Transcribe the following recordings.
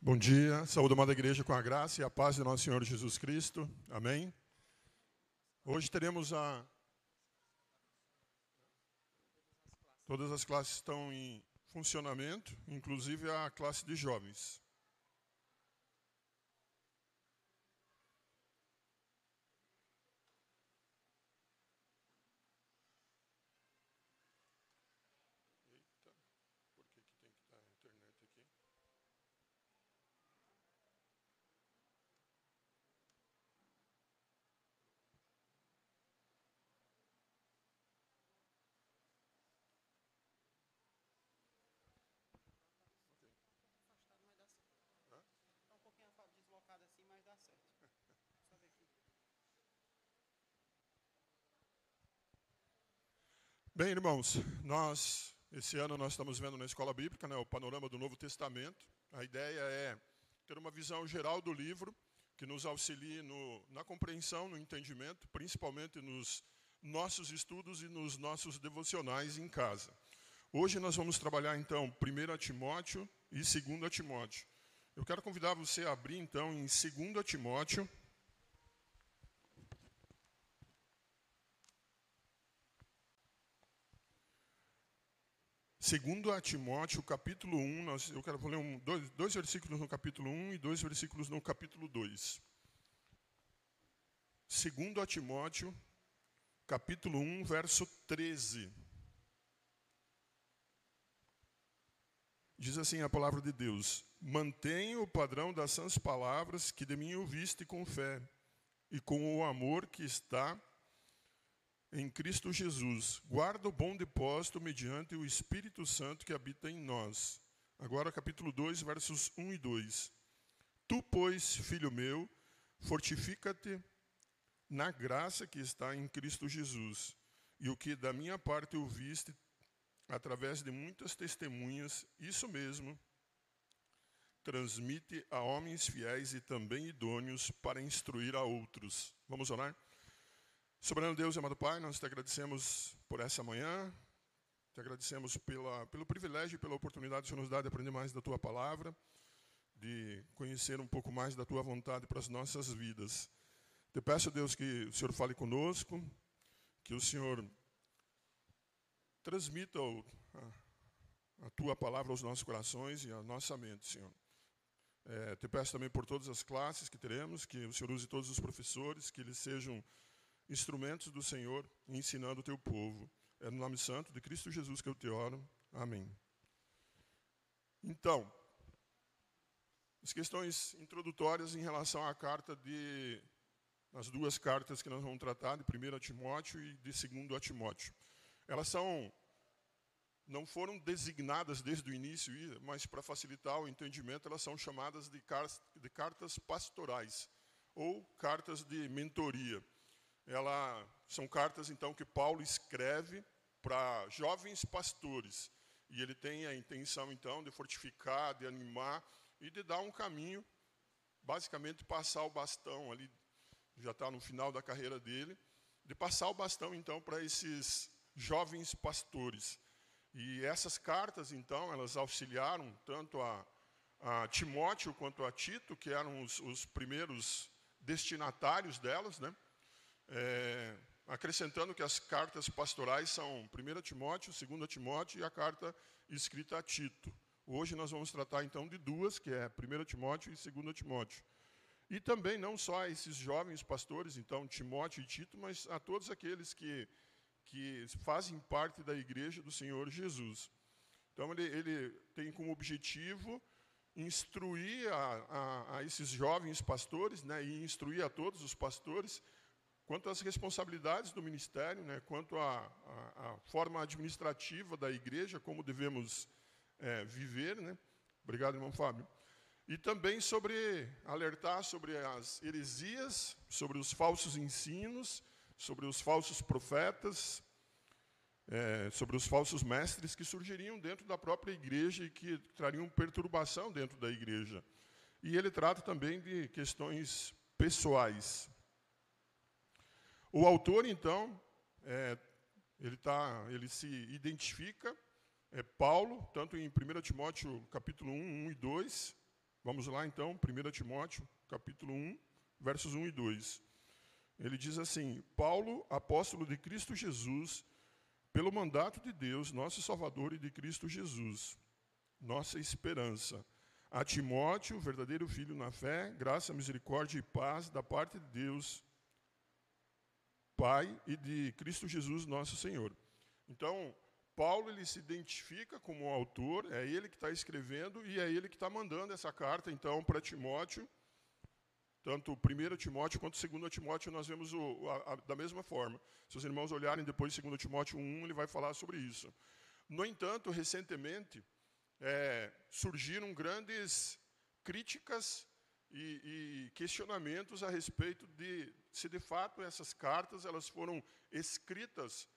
Bom dia, saúde amada igreja com a graça e a paz de nosso Senhor Jesus Cristo, amém? Hoje teremos todas as classes estão em funcionamento, inclusive a classe de jovens. Eita, por que tem que estar a internet aqui? Tá um pouquinho deslocado assim, mas dá certo. Só ver aqui. Bem, irmãos, esse ano nós estamos vendo na escola bíblica, o panorama do Novo Testamento. A ideia é ter uma visão geral do livro, que nos auxilie na compreensão, no entendimento, principalmente nos nossos estudos e nos nossos devocionais em casa. Hoje nós vamos trabalhar, então, 1 Timóteo e 2 Timóteo. Eu quero convidar você a abrir, então, em 2 Timóteo. 2 Timóteo, capítulo 1, eu quero ler dois versículos no capítulo 1 e 2 versículos no capítulo 2. 2 Timóteo, capítulo 1, verso 13. Diz assim a palavra de Deus: mantenha o padrão das sãs palavras que de mim ouviste com fé e com o amor que está em Cristo Jesus. Guarda o bom depósito mediante o Espírito Santo que habita em nós. Agora capítulo 2, versos 1 e 2. Tu, pois, filho meu, fortifica-te na graça que está em Cristo Jesus, e o que da minha parte ouviste através de muitas testemunhas, isso mesmo, transmite a homens fiéis e também idôneos para instruir a outros. Vamos orar? Soberano Deus e amado Pai, nós te agradecemos por essa manhã, te agradecemos pelo privilégio e pela oportunidade que o Senhor nos dá de aprender mais da Tua Palavra, de conhecer um pouco mais da Tua vontade para as nossas vidas. Te peço, Deus, que o Senhor fale conosco, que o Senhor transmita a Tua Palavra aos nossos corações e à nossa mente, Senhor. Te peço também por todas as classes que teremos, que o Senhor use todos os professores, que eles sejam instrumentos do Senhor, ensinando o Teu povo. É no nome santo de Cristo Jesus que eu te oro. Amém. Então, as questões introdutórias em relação à as duas cartas que nós vamos tratar, de 1 Timóteo e de 2 Timóteo. Elas não foram designadas desde o início, mas para facilitar o entendimento, elas são chamadas de cartas pastorais, ou cartas de mentoria. São cartas, então, que Paulo escreve para jovens pastores. E ele tem a intenção, então, de fortificar, de animar e de dar um caminho, basicamente passar o bastão, ali já está no final da carreira dele, de passar o bastão, então, para esses jovens pastores. E essas cartas, então, elas auxiliaram tanto a Timóteo quanto a Tito, que eram os primeiros destinatários delas, acrescentando que as cartas pastorais são 1 Timóteo, 2 Timóteo e a carta escrita a Tito. Hoje nós vamos tratar então de duas, que é 1 Timóteo e 2 Timóteo. E também não só a esses jovens pastores, então Timóteo e Tito, mas a todos aqueles que fazem parte da igreja do Senhor Jesus. Então ele tem como objetivo instruir a esses jovens pastores, e instruir a todos os pastores quanto às responsabilidades do ministério, quanto à forma administrativa da igreja, como devemos viver. Obrigado, irmão Fábio. E também alertar sobre as heresias, sobre os falsos ensinos, sobre os falsos profetas, sobre os falsos mestres que surgiriam dentro da própria igreja e que trariam perturbação dentro da igreja. E ele trata também de questões pessoais. O autor, então, ele se identifica, Paulo, tanto em 1 Timóteo capítulo 1, 1 e 2, Vamos lá, então, 1 Timóteo, capítulo 1, versos 1 e 2. Ele diz assim: Paulo, apóstolo de Cristo Jesus, pelo mandato de Deus, nosso Salvador, e de Cristo Jesus, nossa esperança, a Timóteo, verdadeiro filho na fé, graça, misericórdia e paz da parte de Deus, Pai, e de Cristo Jesus, nosso Senhor. Então, Paulo ele se identifica como autor, é ele que está escrevendo e é ele que está mandando essa carta, então, para Timóteo. Tanto o 1 Timóteo quanto o 2 Timóteo nós vemos da mesma forma. Se os irmãos olharem depois 2 Timóteo 1, ele vai falar sobre isso. No entanto, recentemente, surgiram grandes críticas e questionamentos a respeito de se de fato essas cartas elas foram escritas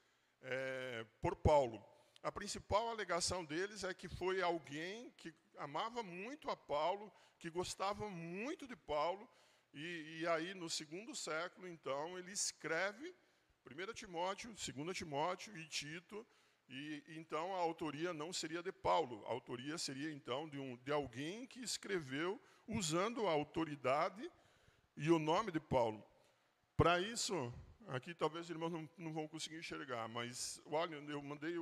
por Paulo. A principal alegação deles é que foi alguém que amava muito a Paulo, que gostava muito de Paulo, e aí no segundo século, então, ele escreve 1 Timóteo, 2 Timóteo e Tito, e então a autoria não seria de Paulo, a autoria seria então de alguém que escreveu usando a autoridade e o nome de Paulo. Para isso, aqui talvez os irmãos não vão conseguir enxergar, mas olha, eu mandei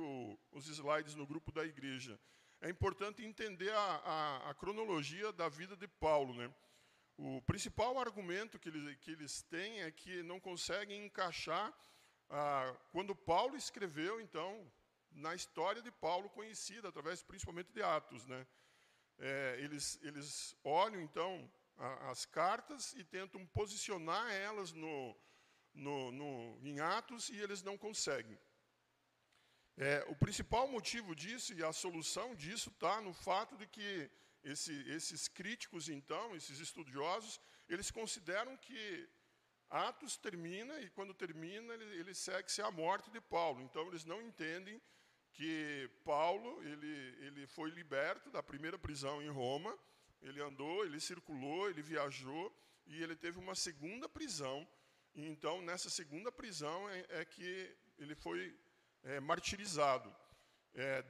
os slides no grupo da igreja. É importante entender a cronologia da vida de Paulo, né? O principal argumento que eles têm é que não conseguem encaixar quando Paulo escreveu, então, na história de Paulo conhecida, através principalmente de Atos, né? Eles olham, então, as cartas e tentam posicionar elas em Atos e eles não conseguem. O principal motivo disso e a solução disso está no fato de que esses críticos, então, esses estudiosos, eles consideram que Atos termina e, quando termina, ele segue-se a morte de Paulo. Então, eles não entendem que Paulo ele foi liberto da primeira prisão em Roma, ele andou, ele circulou, ele viajou, e ele teve uma segunda prisão. E, então, nessa segunda prisão é que ele foi martirizado.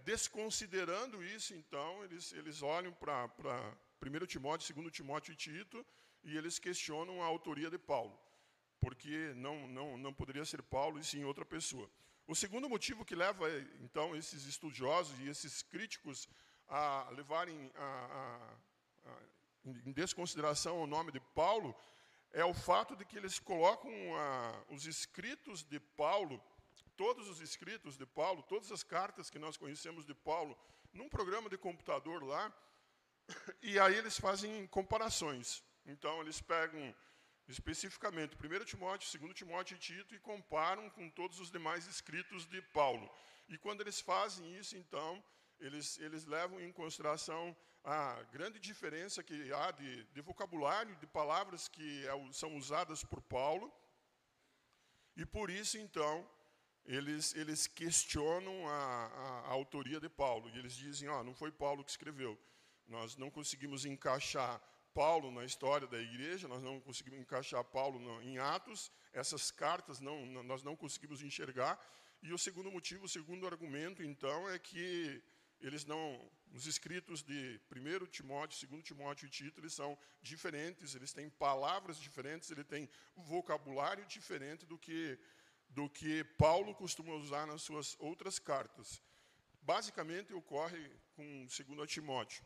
Desconsiderando isso, então, eles olham para 1 Timóteo, 2 Timóteo e Tito, e eles questionam a autoria de Paulo, porque não poderia ser Paulo e sim outra pessoa. O segundo motivo que leva, então, esses estudiosos e esses críticos a levarem em desconsideração o nome de Paulo é o fato de que eles colocam os escritos de Paulo, todos os escritos de Paulo, todas as cartas que nós conhecemos de Paulo, num programa de computador lá, e aí eles fazem comparações. Então, eles pegam especificamente 1 Timóteo, 2 Timóteo e Tito e comparam com todos os demais escritos de Paulo. E quando eles fazem isso, então, eles levam em consideração a grande diferença que há de vocabulário, de palavras que são usadas por Paulo. E por isso, então, eles questionam a autoria de Paulo. E eles dizem, não foi Paulo que escreveu. Nós não conseguimos encaixar Paulo na história da igreja, nós não conseguimos encaixar Paulo em Atos, essas cartas nós não conseguimos enxergar. E o segundo motivo, o segundo argumento, então, é que os escritos de 1 Timóteo, 2 Timóteo e Tito, eles são diferentes, eles têm palavras diferentes, ele tem vocabulário diferente do que Paulo costuma usar nas suas outras cartas. Basicamente, ocorre com 2 Timóteo.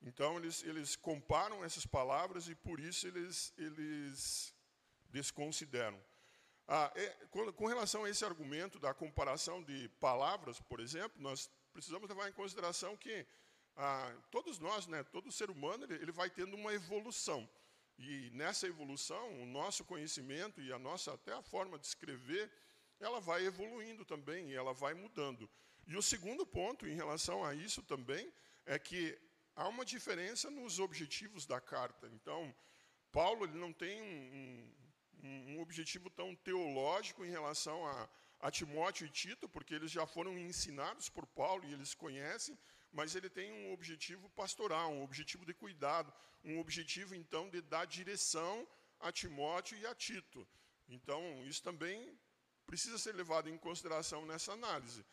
Então, eles comparam essas palavras e, por isso, eles desconsideram. Com relação a esse argumento da comparação de palavras, por exemplo, nós precisamos levar em consideração que todos nós, né, todo ser humano, ele vai tendo uma evolução. E nessa evolução, o nosso conhecimento e até a forma de escrever, ela vai evoluindo também e ela vai mudando. E o segundo ponto em relação a isso também é que há uma diferença nos objetivos da carta. Então, Paulo ele não tem um objetivo tão teológico em relação a Timóteo e Tito, porque eles já foram ensinados por Paulo e eles conhecem, mas ele tem um objetivo pastoral, um objetivo de cuidado, um objetivo, então, de dar direção a Timóteo e a Tito. Então, isso também precisa ser levado em consideração nessa análise.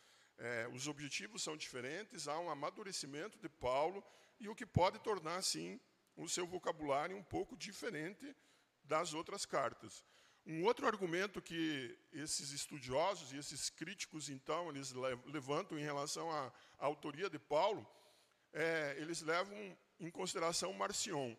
Os objetivos são diferentes, há um amadurecimento de Paulo, e o que pode tornar, sim, o seu vocabulário um pouco diferente das outras cartas. Um outro argumento que esses estudiosos e esses críticos, então, eles levantam em relação à autoria de Paulo, eles levam em consideração Marcion.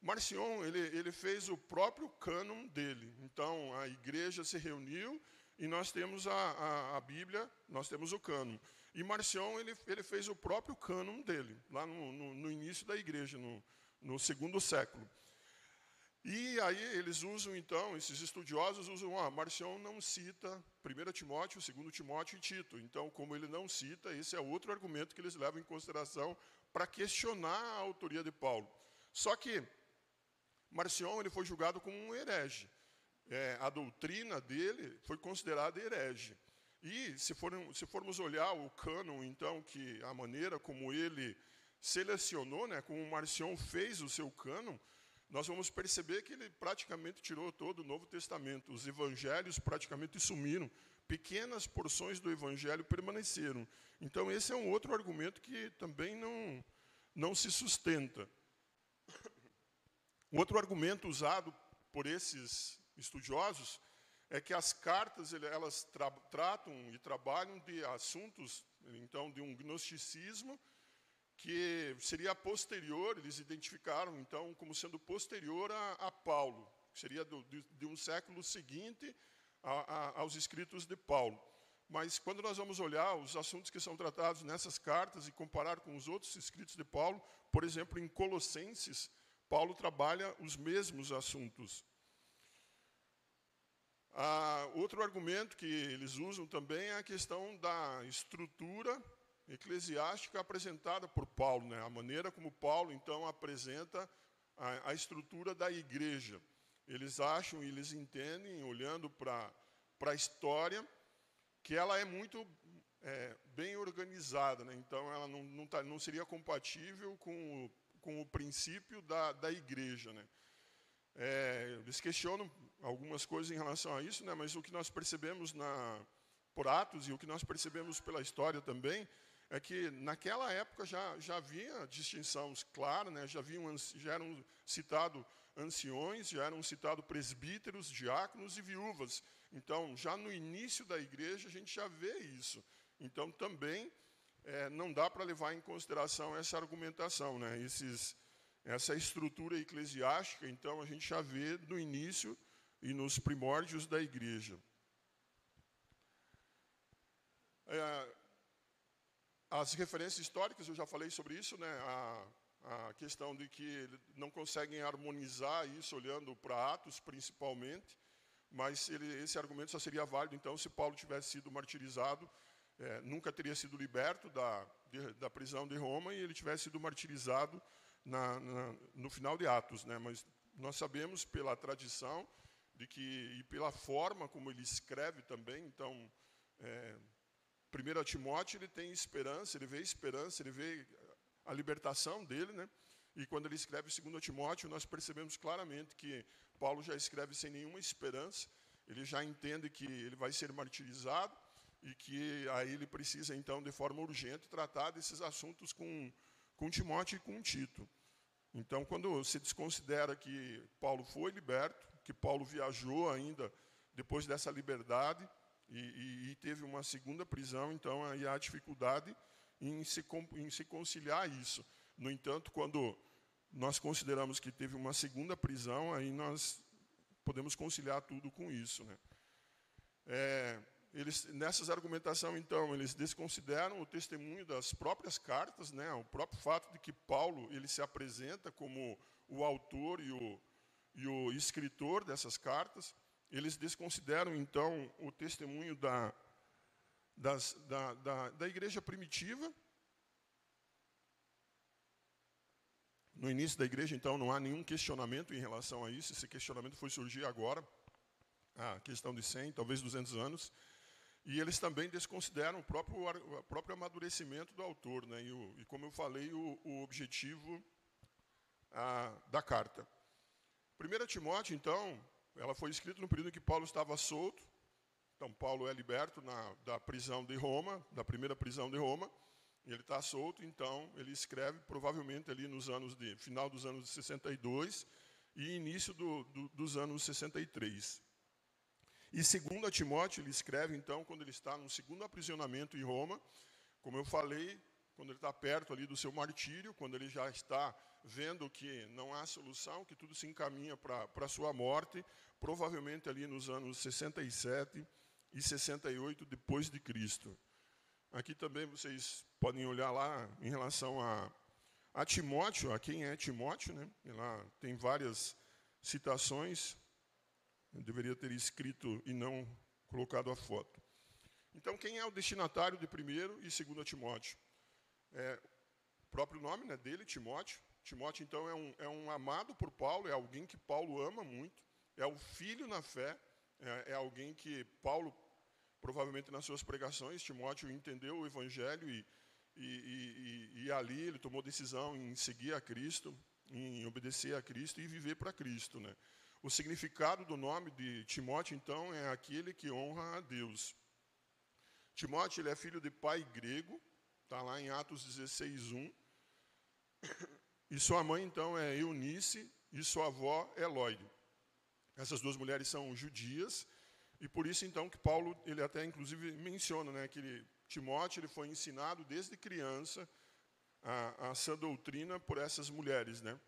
Marcion, ele fez o próprio cânon dele. Então, a igreja se reuniu e nós temos a Bíblia, nós temos o cânon. E Marcion, ele fez o próprio cânon dele, lá no início da igreja, no segundo século. E aí eles usam, então, esses estudiosos usam, Marcion não cita 1 Timóteo, 2 Timóteo e Tito. Então, como ele não cita, esse é outro argumento que eles levam em consideração para questionar a autoria de Paulo. Só que Marcion ele foi julgado como um herege. A doutrina dele foi considerada herege. E, se formos olhar o cânon, então, que a maneira como ele selecionou, né, como Marcion fez o seu cânon, nós vamos perceber que ele praticamente tirou todo o Novo Testamento. Os evangelhos praticamente sumiram. Pequenas porções do evangelho permaneceram. Então, esse é um outro argumento que também não se sustenta. Um outro argumento usado por esses estudiosos é que as cartas elas tratam e trabalham de assuntos, então, de um gnosticismo que seria posterior, eles identificaram, então, como sendo posterior a Paulo, que seria de um século seguinte aos escritos de Paulo. Mas, quando nós vamos olhar os assuntos que são tratados nessas cartas e comparar com os outros escritos de Paulo, por exemplo, em Colossenses, Paulo trabalha os mesmos assuntos. Outro argumento que eles usam também é a questão da estrutura eclesiástica apresentada por Paulo, né? A maneira como Paulo, então, apresenta a estrutura da igreja. Eles acham e eles entendem, olhando para a história, que ela é muito bem organizada, né? Então, ela não seria compatível com o princípio da igreja, né? Eles questionam algumas coisas em relação a isso, né? Mas o que nós percebemos por Atos e o que nós percebemos pela história também é que naquela época já havia distinções claras, né? Já eram citados anciões, já eram citados presbíteros, diáconos e viúvas. Então, já no início da igreja, a gente já vê isso. Então, também não dá para levar em consideração essa argumentação, né? Essa estrutura eclesiástica, então, a gente já vê no início e nos primórdios da igreja. As referências históricas, eu já falei sobre isso, né? A questão de que não conseguem harmonizar isso olhando para Atos, principalmente, mas esse argumento só seria válido, então, se Paulo tivesse sido martirizado, nunca teria sido liberto da prisão de Roma e ele tivesse sido martirizado no final de Atos, né? Mas nós sabemos pela tradição e pela forma como ele escreve também, então, 1 Timóteo ele tem esperança, ele vê a libertação dele, né? E quando ele escreve 2 Timóteo, nós percebemos claramente que Paulo já escreve sem nenhuma esperança, ele já entende que ele vai ser martirizado e que aí ele precisa, então, de forma urgente, tratar desses assuntos com Timóteo e com Tito. Então, quando se desconsidera que Paulo foi liberto, que Paulo viajou ainda depois dessa liberdade e teve uma segunda prisão, então aí há dificuldade em se conciliar isso. No entanto, quando nós consideramos que teve uma segunda prisão, aí nós podemos conciliar tudo com isso, né? Nessas argumentações, então, eles desconsideram o testemunho das próprias cartas, né? O próprio fato de que Paulo ele se apresenta como o autor e o escritor dessas cartas. Eles desconsideram, então, o testemunho da igreja primitiva. No início da igreja, então, não há nenhum questionamento em relação a isso. Esse questionamento foi surgir agora, a questão de 100, talvez 200 anos. E eles também desconsideram o próprio amadurecimento do autor, né? E como eu falei, o objetivo da carta. 1 Timóteo, então, ela foi escrita no período em que Paulo estava solto. Então, Paulo é liberto da prisão de Roma, da primeira prisão de Roma. Ele está solto, então ele escreve provavelmente ali nos final dos anos de 62 e início dos anos 63. E segundo a Timóteo, ele escreve então quando ele está no segundo aprisionamento em Roma, como eu falei, quando ele está perto ali do seu martírio, quando ele já está vendo que não há solução, que tudo se encaminha para a sua morte, provavelmente ali nos anos 67 e 68 depois de Cristo. Aqui também vocês podem olhar lá em relação a Timóteo, a quem é Timóteo, né? E lá tem várias citações, eu deveria ter escrito e não colocado a foto. Então, quem é o destinatário de 1º e 2º Timóteo? O próprio nome, né, dele, Timóteo. Timóteo, então, é um amado por Paulo, é alguém que Paulo ama muito, é o filho na fé, é alguém que Paulo, provavelmente nas suas pregações, Timóteo entendeu o Evangelho e ali ele tomou decisão em seguir a Cristo, em obedecer a Cristo e viver para Cristo, né? O significado do nome de Timóteo, então, é aquele que honra a Deus. Timóteo, ele é filho de pai grego, está lá em Atos 16:1. E sua mãe, então, é Eunice e sua avó é Lóide. Essas duas mulheres são judias, e por isso, então, que Paulo, ele até, inclusive, menciona, né, que Timóteo ele foi ensinado desde criança a sã doutrina por essas mulheres, né?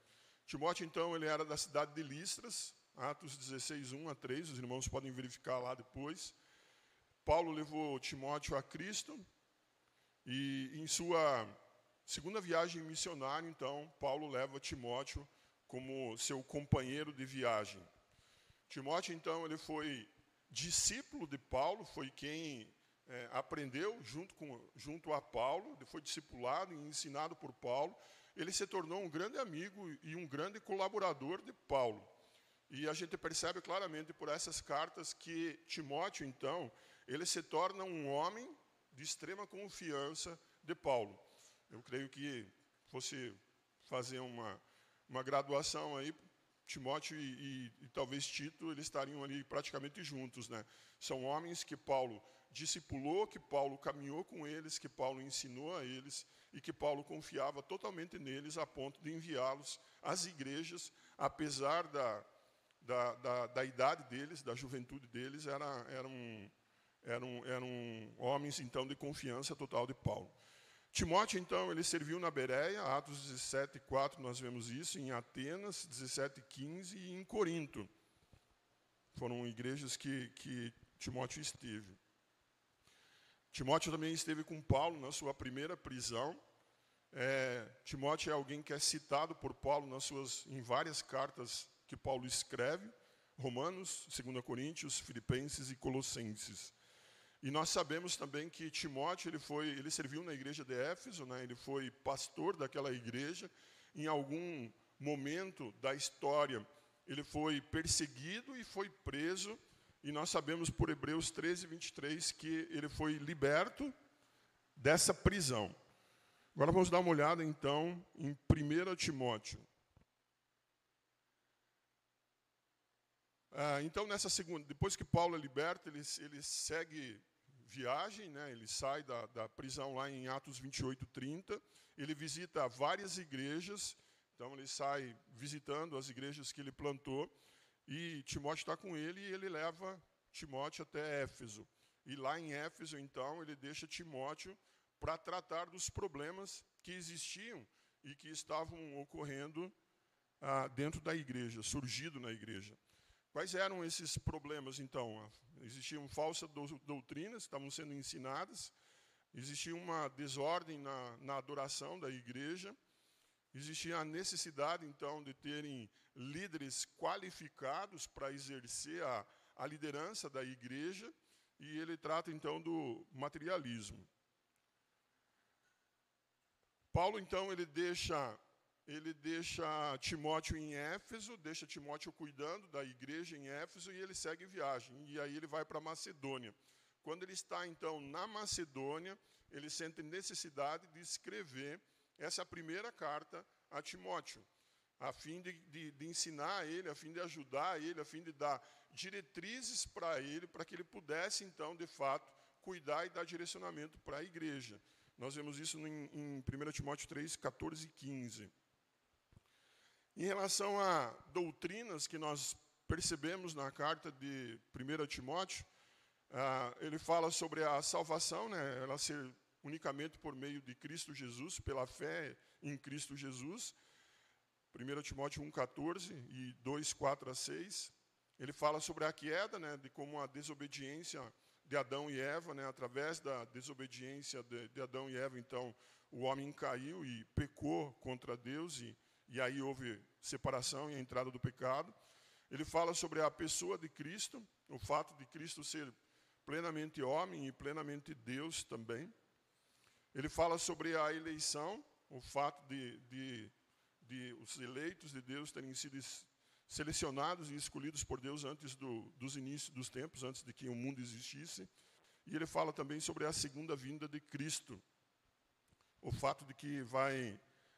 Timóteo, então, ele era da cidade de Listras, Atos 16:1-3, os irmãos podem verificar lá depois. Paulo levou Timóteo a Cristo, e em sua segunda viagem missionária, então, Paulo leva Timóteo como seu companheiro de viagem. Timóteo, então, ele foi discípulo de Paulo, foi quem aprendeu junto a Paulo, ele foi discipulado e ensinado por Paulo. Ele se tornou um grande amigo e um grande colaborador de Paulo. E a gente percebe claramente por essas cartas que Timóteo, então, ele se torna um homem de extrema confiança de Paulo. Eu creio que fosse fazer uma graduação aí, Timóteo e talvez Tito, eles estariam ali praticamente juntos, né? São homens que Paulo discipulou, que Paulo caminhou com eles, que Paulo ensinou a eles e que Paulo confiava totalmente neles a ponto de enviá-los às igrejas, apesar da idade deles, da juventude deles, eram homens, então, de confiança total de Paulo. Timóteo, então, ele serviu na Bereia, Atos 17:4, nós vemos isso, em Atenas, 17:15, e em Corinto. Foram igrejas que Timóteo esteve. Timóteo também esteve com Paulo na sua primeira prisão. Timóteo é alguém que é citado por Paulo em várias cartas que Paulo escreve, Romanos, 2 Coríntios, Filipenses e Colossenses. E nós sabemos também que Timóteo ele serviu na igreja de Éfeso, né? Ele foi pastor daquela igreja. Em algum momento da história, ele foi perseguido e foi preso. E nós sabemos por Hebreus 13:23 que ele foi liberto dessa prisão. Agora vamos dar uma olhada, então, em 1 Timóteo. Então, depois que Paulo é liberto, ele segue viagem, né? Ele sai da prisão lá em Atos 28:30. Ele visita várias igrejas, então ele sai visitando as igrejas que ele plantou. E Timóteo está com ele e ele leva Timóteo até Éfeso. E lá em Éfeso, então, ele deixa Timóteo para tratar dos problemas que existiam e que estavam ocorrendo dentro da igreja, surgido na igreja. Quais eram esses problemas, então? Existiam falsas doutrinas que estavam sendo ensinadas, existia uma desordem na adoração da igreja, existia a necessidade, então, de terem líderes qualificados para exercer a liderança da igreja, e ele trata, então, do materialismo. Paulo, então, ele deixa Timóteo em Éfeso, deixa Timóteo cuidando da igreja em Éfeso, e ele segue viagem. E aí ele vai para Macedônia. Quando ele está, então, na Macedônia, ele sente necessidade de escrever essa primeira carta a Timóteo, a fim de ensinar a ele, a fim de ajudar ele, a fim de dar diretrizes para ele, para que ele pudesse, então, de fato, cuidar e dar direcionamento para a igreja. Nós vemos isso em 1 Timóteo 3, 14 e 15. Em relação a doutrinas que nós percebemos na carta de 1 Timóteo, ele fala sobre a salvação, né, ela ser unicamente por meio de Cristo Jesus, pela fé em Cristo Jesus. 1 Timóteo 1,14 e 2, 4 a 6. Ele fala sobre a queda, né, de como a desobediência de Adão e Eva, né, através da desobediência de Adão e Eva, então, o homem caiu e pecou contra Deus, e aí houve separação e a entrada do pecado. Ele fala sobre a pessoa de Cristo, o fato de Cristo ser plenamente homem e plenamente Deus também. Ele fala sobre a eleição, o fato de os eleitos de Deus terem sido selecionados e escolhidos por Deus antes dos inícios dos tempos, antes de que o mundo existisse. E ele fala também sobre a segunda vinda de Cristo. O fato de que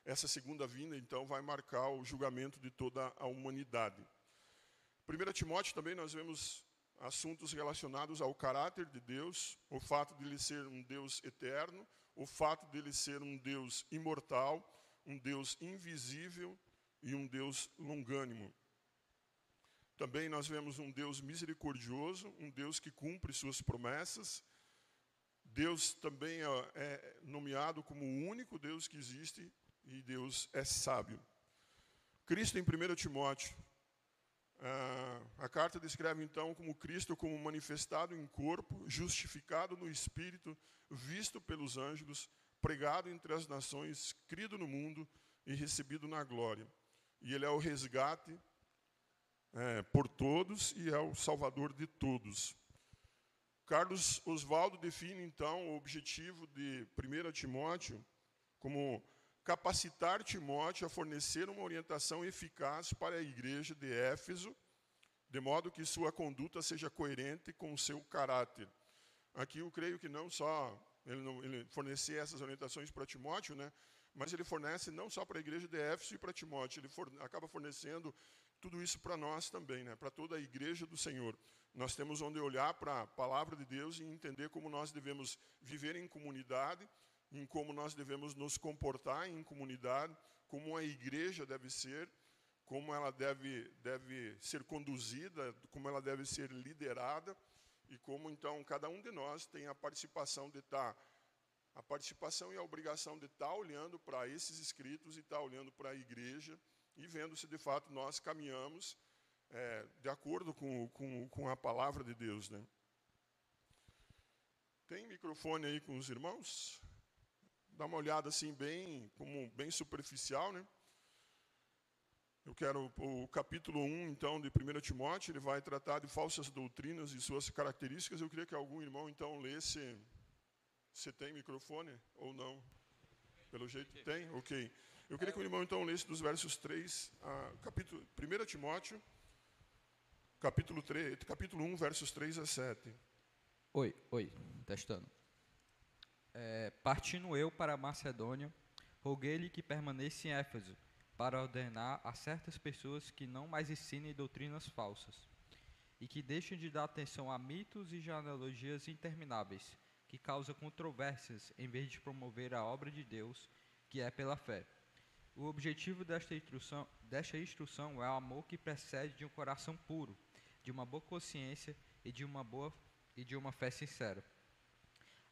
essa segunda vinda, então, vai marcar o julgamento de toda a humanidade. 1 Timóteo também nós vemos assuntos relacionados ao caráter de Deus, o fato de ele ser um Deus eterno, o fato de ele ser um Deus imortal, um Deus invisível e um Deus longânimo. Também nós vemos um Deus misericordioso, um Deus que cumpre suas promessas. Deus também é nomeado como o único Deus que existe, e Deus é sábio. Cristo em 1 Timóteo. A carta descreve então como Cristo como manifestado em corpo, justificado no Espírito, visto pelos anjos, pregado entre as nações, crido no mundo e recebido na glória. E ele é o resgate por todos e é o salvador de todos. Carlos Oswaldo define então o objetivo de 1 Timóteo como capacitar Timóteo a fornecer uma orientação eficaz para a igreja de Éfeso, de modo que sua conduta seja coerente com o seu caráter. Aqui eu creio que não só ele fornecer essas orientações para Timóteo, né, mas ele fornece não só para a igreja de Éfeso e para Timóteo, ele acaba fornecendo tudo isso para nós também, né, para toda a igreja do Senhor. Nós temos onde olhar para a palavra de Deus e entender como nós devemos viver em comunidade, em como nós devemos nos comportar em comunidade, como a igreja deve ser, como ela deve ser conduzida, como ela deve ser liderada, e como, então, cada um de nós tem a participação e a obrigação de estar olhando para esses escritos e estar olhando para a igreja e vendo se, de fato, nós caminhamos de acordo com a palavra de Deus, né? Tem microfone aí com os irmãos? Dá uma olhada assim bem superficial, né? Eu quero o capítulo 1, então, de 1 Timóteo, ele vai tratar de falsas doutrinas e suas características. Eu queria que algum irmão, então, lesse. Você tem microfone ou não? Pelo jeito tem? Ok. Eu queria que o irmão, então, lesse dos versos 3 a 1 Timóteo, capítulo 1, versos 3 a 7. Oi, testando. Partindo eu para a Macedônia, roguei-lhe que permanecesse em Éfeso, para ordenar a certas pessoas que não mais ensinem doutrinas falsas, e que deixem de dar atenção a mitos e genealogias intermináveis, que causam controvérsias, em vez de promover a obra de Deus, que é pela fé. O objetivo desta instrução é o amor que precede de um coração puro, de uma boa consciência e de uma fé sincera.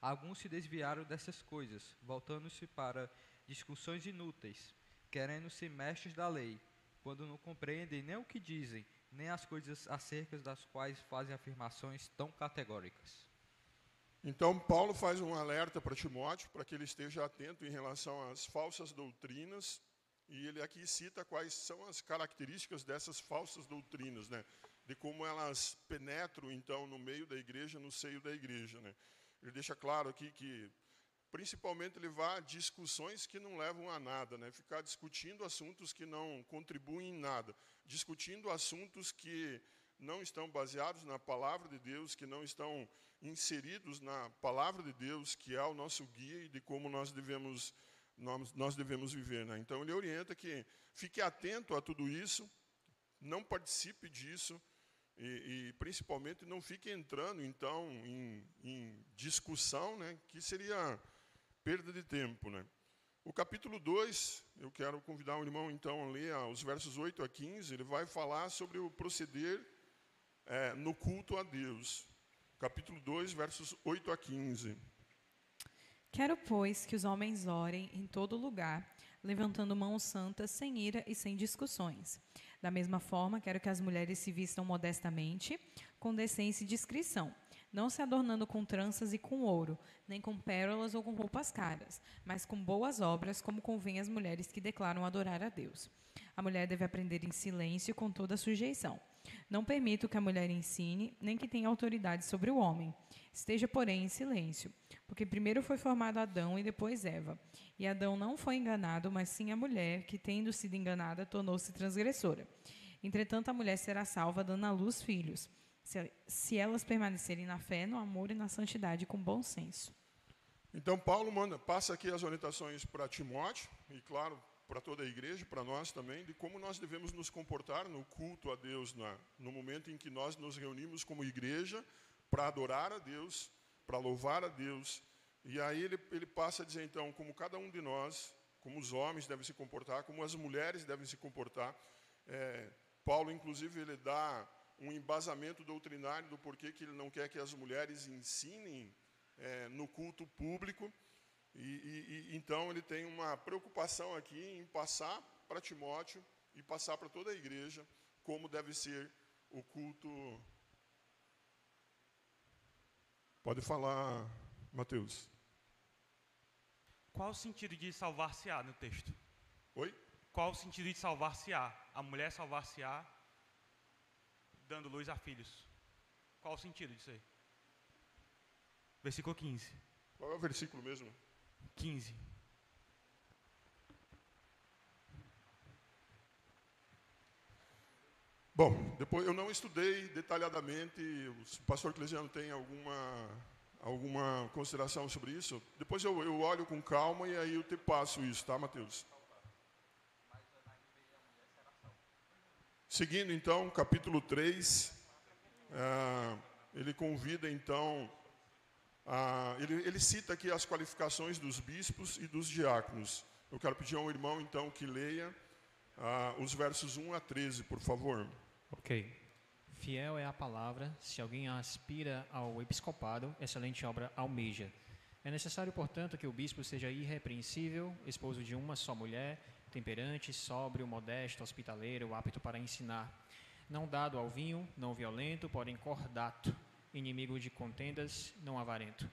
Alguns se desviaram dessas coisas, voltando-se para discussões inúteis, querendo ser mestres da lei, quando não compreendem nem o que dizem, nem as coisas acerca das quais fazem afirmações tão categóricas. Então, Paulo faz um alerta para Timóteo, para que ele esteja atento em relação às falsas doutrinas, e ele aqui cita quais são as características dessas falsas doutrinas, né? De como elas penetram, então, no meio da igreja, no seio da igreja, né? Ele deixa claro aqui que, principalmente, levar discussões que não levam a nada, né? Ficar discutindo assuntos que não contribuem em nada, discutindo assuntos que não estão baseados na palavra de Deus, que não estão inseridos na palavra de Deus, que é o nosso guia e de como nós devemos viver, né? Então, ele orienta que fique atento a tudo isso, não participe disso, e principalmente não fique entrando, então, em discussão, né, que seria perda de tempo, né? O capítulo 2, eu quero convidar o irmão, então, a ler os versos 8 a 15, ele vai falar sobre o proceder no culto a Deus. Capítulo 2, versos 8 a 15. Quero, pois, que os homens orem em todo lugar, levantando mãos santas, sem ira e sem discussões. Da mesma forma, quero que as mulheres se vistam modestamente, com decência e discrição, não se adornando com tranças e com ouro, nem com pérolas ou com roupas caras, mas com boas obras, como convém às mulheres que declaram adorar a Deus. A mulher deve aprender em silêncio com toda sujeição. Não permito que a mulher ensine, nem que tenha autoridade sobre o homem. Esteja, porém, em silêncio, porque primeiro foi formado Adão e depois Eva. E Adão não foi enganado, mas sim a mulher, que, tendo sido enganada, tornou-se transgressora. Entretanto, a mulher será salva, dando à luz filhos, se elas permanecerem na fé, no amor e na santidade com bom senso. Então, Paulo passa aqui as orientações para Timóteo, e claro, para toda a igreja, para nós também, de como nós devemos nos comportar no culto a Deus, no momento em que nós nos reunimos como igreja para adorar a Deus, para louvar a Deus. E aí ele passa a dizer, então, como cada um de nós, como os homens devem se comportar, como as mulheres devem se comportar. Paulo, inclusive, ele dá um embasamento doutrinário do porquê que ele não quer que as mulheres ensinem no culto público. Então, ele tem uma preocupação aqui em passar para Timóteo e passar para toda a igreja como deve ser o culto. Pode falar, Mateus. Qual o sentido de salvar-se-á no texto? Oi? Qual o sentido de salvar-se-á? A mulher salvar-se-á dando luz a filhos. Qual o sentido disso aí? Versículo 15. Qual é o versículo mesmo? 15. Bom, depois eu não estudei detalhadamente, o pastor Clesiano tem alguma consideração sobre isso? Depois eu olho com calma e aí eu te passo isso, tá, Mateus? Seguindo, então, capítulo 3, ele convida, então, ele cita aqui as qualificações dos bispos e dos diáconos. Eu quero pedir ao irmão, então, que leia os versos 1 a 13, por favor. Ok. Fiel é a palavra, se alguém aspira ao episcopado, excelente obra almeja. É necessário, portanto, que o bispo seja irrepreensível, esposo de uma só mulher, temperante, sóbrio, modesto, hospitaleiro, apto para ensinar, não dado ao vinho, não violento, porém cordato, inimigo de contendas, não avarento,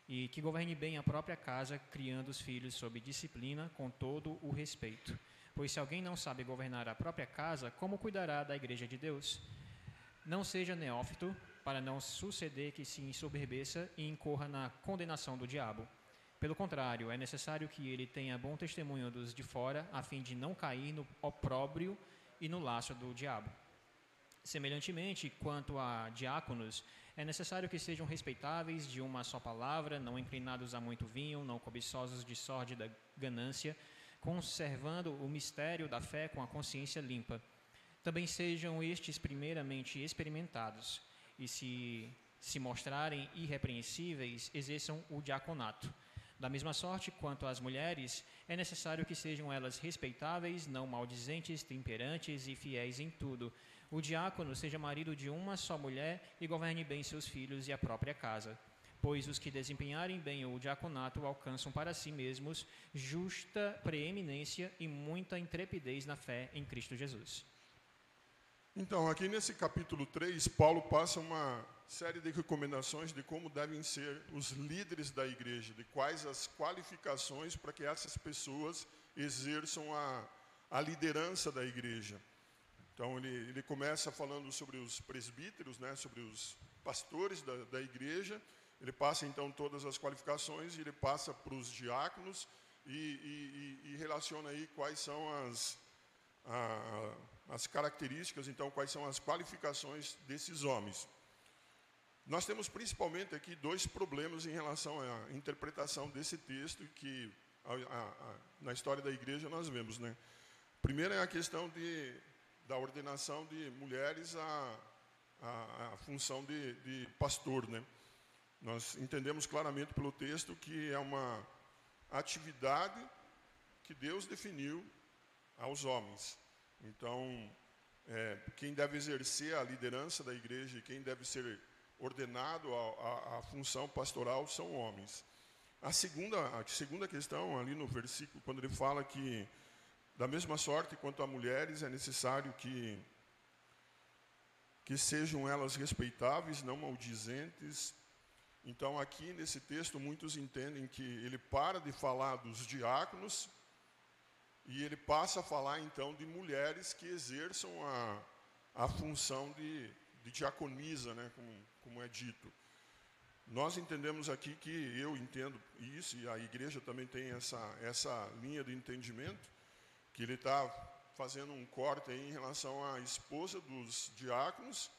e que governe bem a própria casa, criando os filhos sob disciplina, com todo o respeito. Pois se alguém não sabe governar a própria casa, como cuidará da igreja de Deus? Não seja neófito, para não suceder que se ensoberbeça e incorra na condenação do diabo. Pelo contrário, é necessário que ele tenha bom testemunho dos de fora, a fim de não cair no opróbrio e no laço do diabo. Semelhantemente, quanto a diáconos, é necessário que sejam respeitáveis, de uma só palavra, não inclinados a muito vinho, não cobiçosos de sórdida ganância, conservando o mistério da fé com a consciência limpa. Também sejam estes primeiramente experimentados, e se mostrarem irrepreensíveis, exerçam o diaconato. Da mesma sorte, quanto às mulheres, é necessário que sejam elas respeitáveis, não maldizentes, temperantes e fiéis em tudo. O diácono seja marido de uma só mulher e governe bem seus filhos e a própria casa. Pois os que desempenharem bem o diaconato alcançam para si mesmos justa preeminência e muita intrepidez na fé em Cristo Jesus. Então, aqui nesse capítulo 3, Paulo passa uma série de recomendações de como devem ser os líderes da igreja, de quais as qualificações para que essas pessoas exerçam a liderança da igreja. Então, ele começa falando sobre os presbíteros, né, sobre os pastores da igreja, ele passa, então, todas as qualificações, e ele passa para os diáconos e relaciona aí quais são as características, então, quais são as qualificações desses homens. Nós temos principalmente aqui dois problemas em relação à interpretação desse texto que na história da igreja nós vemos, né? Primeiro é a questão da ordenação de mulheres à função de pastor, né? Nós entendemos claramente pelo texto que é atividade que Deus definiu aos homens. Então, quem deve exercer a liderança da igreja e quem deve ser ordenado à função pastoral são homens. A segunda questão, ali no versículo, quando ele fala que, da mesma sorte quanto a mulheres, é necessário que sejam elas respeitáveis, não maldizentes. Então, aqui nesse texto, muitos entendem que ele para de falar dos diáconos e ele passa a falar, então, de mulheres que exerçam a função de diaconisa, né, como é dito. Nós entendemos aqui que, eu entendo isso, e a igreja também tem essa linha de entendimento, que ele está fazendo um corte aí em relação à esposa dos diáconos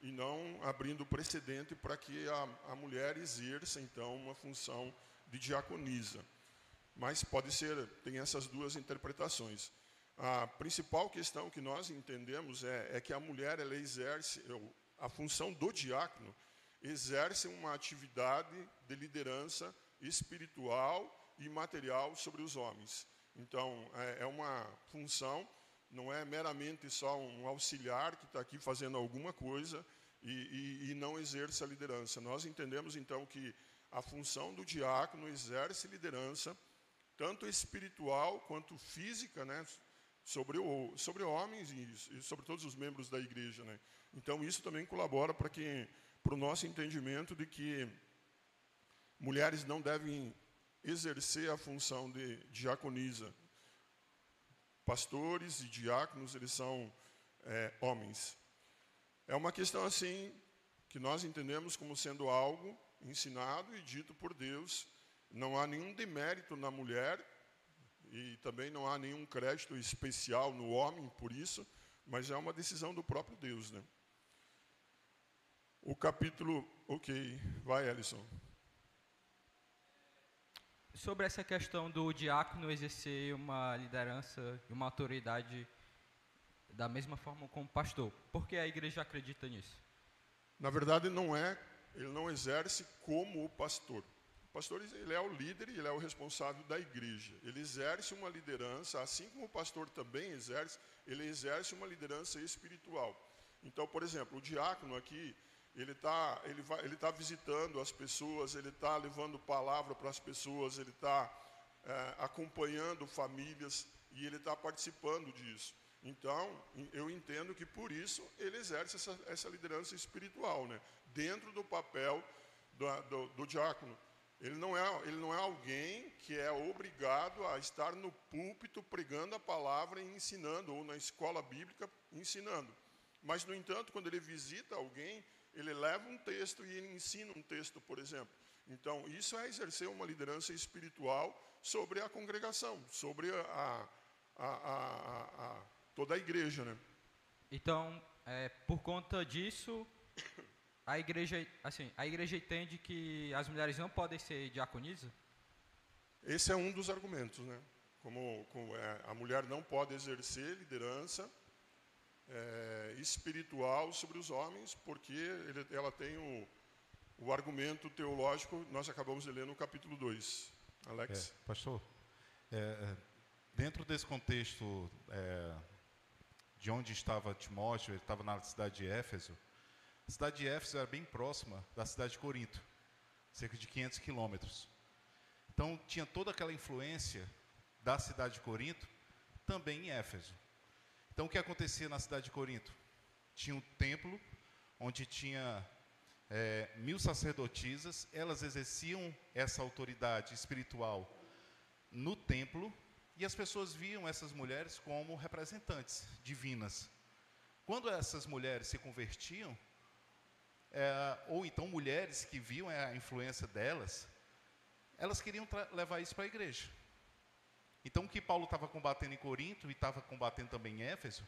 e não abrindo precedente para que a mulher exerça, então, uma função de diaconisa. Mas pode ser, tem essas duas interpretações. A principal questão que nós entendemos é que a mulher, ela exerce, a função do diácono, exerce uma atividade de liderança espiritual e material sobre os homens. Então, é uma função, não é meramente só um auxiliar que está aqui fazendo alguma coisa e não exerce a liderança. Nós entendemos, então, que a função do diácono exerce liderança, tanto espiritual quanto física, né, sobre homens e sobre todos os membros da igreja, né? Então, isso também colabora para o nosso entendimento de que mulheres não devem exercer a função de diaconisa. Pastores e diáconos, eles são homens. É uma questão assim que nós entendemos como sendo algo ensinado e dito por Deus. Não há nenhum demérito na mulher e também não há nenhum crédito especial no homem por isso, mas é uma decisão do próprio Deus, né? O capítulo... Ok, vai, Ellison. Sobre essa questão do diácono exercer uma liderança e uma autoridade da mesma forma como pastor, por que a igreja acredita nisso? Na verdade, ele não exerce como o pastor. O pastor, ele é o líder e ele é o responsável da igreja. Ele exerce uma liderança, assim como o pastor também exerce, ele exerce uma liderança espiritual. Então, por exemplo, o diácono aqui, ele tá visitando as pessoas, ele está levando palavra para as pessoas, ele está acompanhando famílias e ele está participando disso. Então, eu entendo que por isso ele exerce essa liderança espiritual, né? Dentro do papel do diácono. Ele não é alguém que é obrigado a estar no púlpito pregando a palavra e ensinando, ou na escola bíblica ensinando. Mas, no entanto, quando ele visita alguém, ele leva um texto e ele ensina um texto, por exemplo. Então, isso é exercer uma liderança espiritual sobre a congregação, sobre toda a igreja, né? Então, por conta disso, a igreja entende que as mulheres não podem ser diaconisas? Esse é um dos argumentos, né? A mulher não pode exercer liderança espiritual sobre os homens, porque ela tem o argumento teológico, nós acabamos de ler no capítulo 2. Alex? Pastor, dentro desse contexto de onde estava Timóteo, ele estava na cidade de Éfeso. A cidade de Éfeso era bem próxima da cidade de Corinto, cerca de 500 quilômetros. Então, tinha toda aquela influência da cidade de Corinto também em Éfeso. Então, o que acontecia na cidade de Corinto? Tinha um templo, onde tinha 1000 sacerdotisas, elas exerciam essa autoridade espiritual no templo, e as pessoas viam essas mulheres como representantes divinas. Quando essas mulheres se convertiam, ou então mulheres que viam a influência delas, elas queriam levar isso para a igreja. Então, o que Paulo estava combatendo em Corinto e estava combatendo também em Éfeso,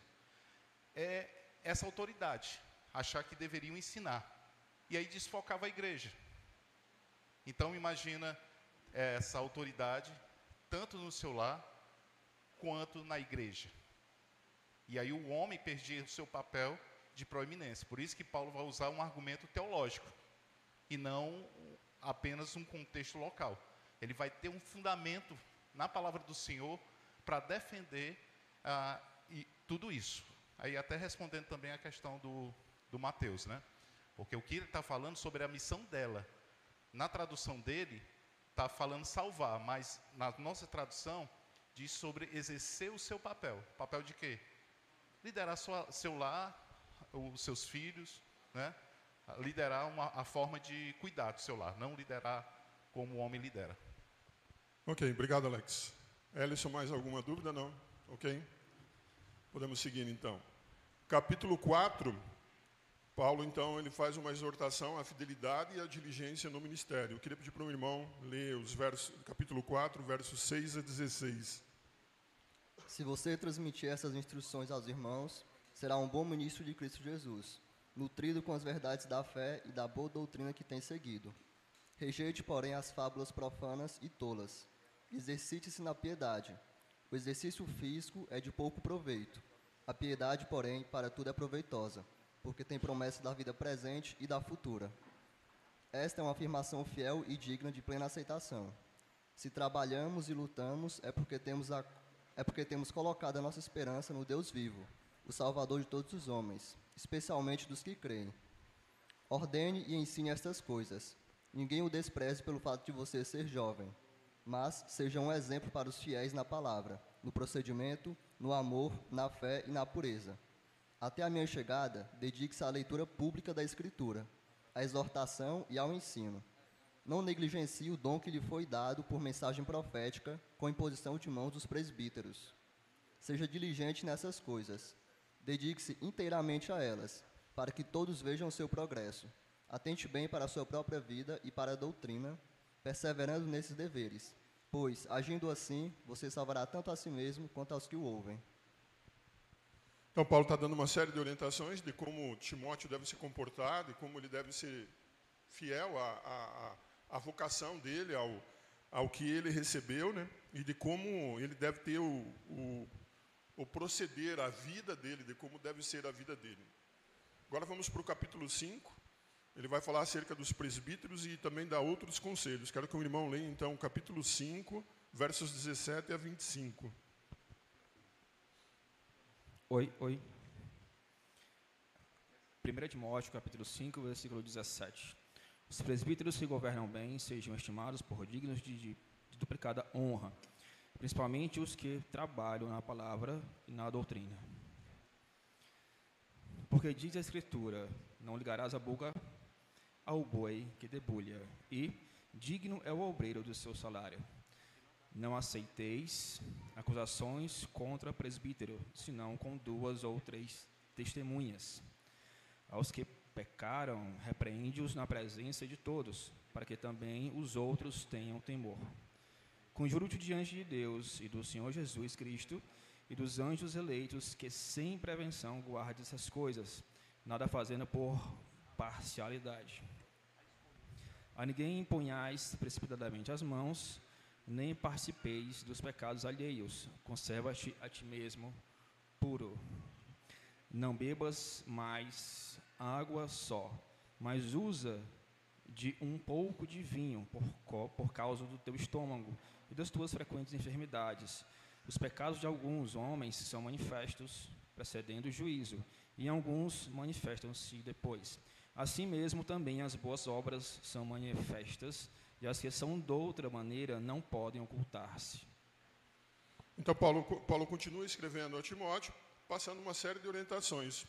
é essa autoridade, achar que deveriam ensinar. E aí desfocava a igreja. Então, imagina essa autoridade, tanto no seu lar, quanto na igreja. E aí o homem perdia o seu papel de proeminência. Por isso que Paulo vai usar um argumento teológico, e não apenas um contexto local. ele vai ter um fundamento na palavra do Senhor para defender e tudo isso. Aí até respondendo também a questão do Mateus, né? Porque o que ele está falando sobre a missão dela, na tradução dele, está falando salvar, mas na nossa tradução diz sobre exercer o seu papel. Papel de quê? Liderar seu lar, os seus filhos, né? Liderar a forma de cuidar do seu lar, não liderar como o homem lidera. Ok, obrigado, Alex. Ellison, mais alguma dúvida? Não? Ok? Podemos seguir, então. Capítulo 4, Paulo, então, ele faz uma exortação à fidelidade e à diligência no ministério. Eu queria pedir para o irmão ler os versos, capítulo 4, versos 6 a 16. Se você transmitir essas instruções aos irmãos, será um bom ministro de Cristo Jesus, nutrido com as verdades da fé e da boa doutrina que tem seguido. Rejeite, porém, as fábulas profanas e tolas. Exercite-se na piedade. O exercício físico é de pouco proveito. A piedade, porém, para tudo é proveitosa, porque tem promessa da vida presente e da futura. Esta é uma afirmação fiel e digna de plena aceitação. Se trabalhamos e lutamos, é porque temos colocado a nossa esperança no Deus vivo, o Salvador de todos os homens, especialmente dos que creem. Ordene e ensine estas coisas. Ninguém o despreze pelo fato de você ser jovem, mas seja um exemplo para os fiéis na palavra, no procedimento, no amor, na fé e na pureza. Até a minha chegada, dedique-se à leitura pública da Escritura, à exortação e ao ensino. Não negligencie o dom que lhe foi dado por mensagem profética, com imposição de mãos dos presbíteros. Seja diligente nessas coisas. Dedique-se inteiramente a elas, para que todos vejam o seu progresso. Atente bem para a sua própria vida e para a doutrina, perseverando nesses deveres, pois, agindo assim, você salvará tanto a si mesmo quanto aos que o ouvem. Então, Paulo está dando uma série de orientações de como Timóteo deve se comportar, de como ele deve ser fiel à vocação dele, ao que ele recebeu, né? E de como ele deve ter o proceder, a vida dele, de como deve ser a vida dele. Agora vamos para o capítulo 5. Ele vai falar acerca dos presbíteros e também dá outros conselhos. Quero que o irmão leia, então, o capítulo 5, versos 17 a 25. Oi. 1 Timóteo, capítulo 5, versículo 17. Os presbíteros que governam bem sejam estimados por dignos de duplicada honra, principalmente os que trabalham na palavra e na doutrina. Porque diz a Escritura, não ligarás a boca ao boi que debulha, e digno é o obreiro do seu salário. Não aceiteis acusações contra presbítero, senão com 2 ou 3 testemunhas. Aos que pecaram, repreende-os na presença de todos, para que também os outros tenham temor. Conjuro-te diante de Deus e do Senhor Jesus Cristo e dos anjos eleitos, que sem prevenção guardem essas coisas, nada fazendo por parcialidade. A ninguém imponhais precipitadamente as mãos, nem participeis dos pecados alheios. Conserva-te a ti mesmo puro. Não bebas mais água só, mas usa de um pouco de vinho por causa do teu estômago e das tuas frequentes enfermidades. Os pecados de alguns homens são manifestos, precedendo o juízo, e alguns manifestam-se depois. Assim mesmo, também as boas obras são manifestas, e as que são de outra maneira não podem ocultar-se. Então, Paulo continua escrevendo a Timóteo, passando uma série de orientações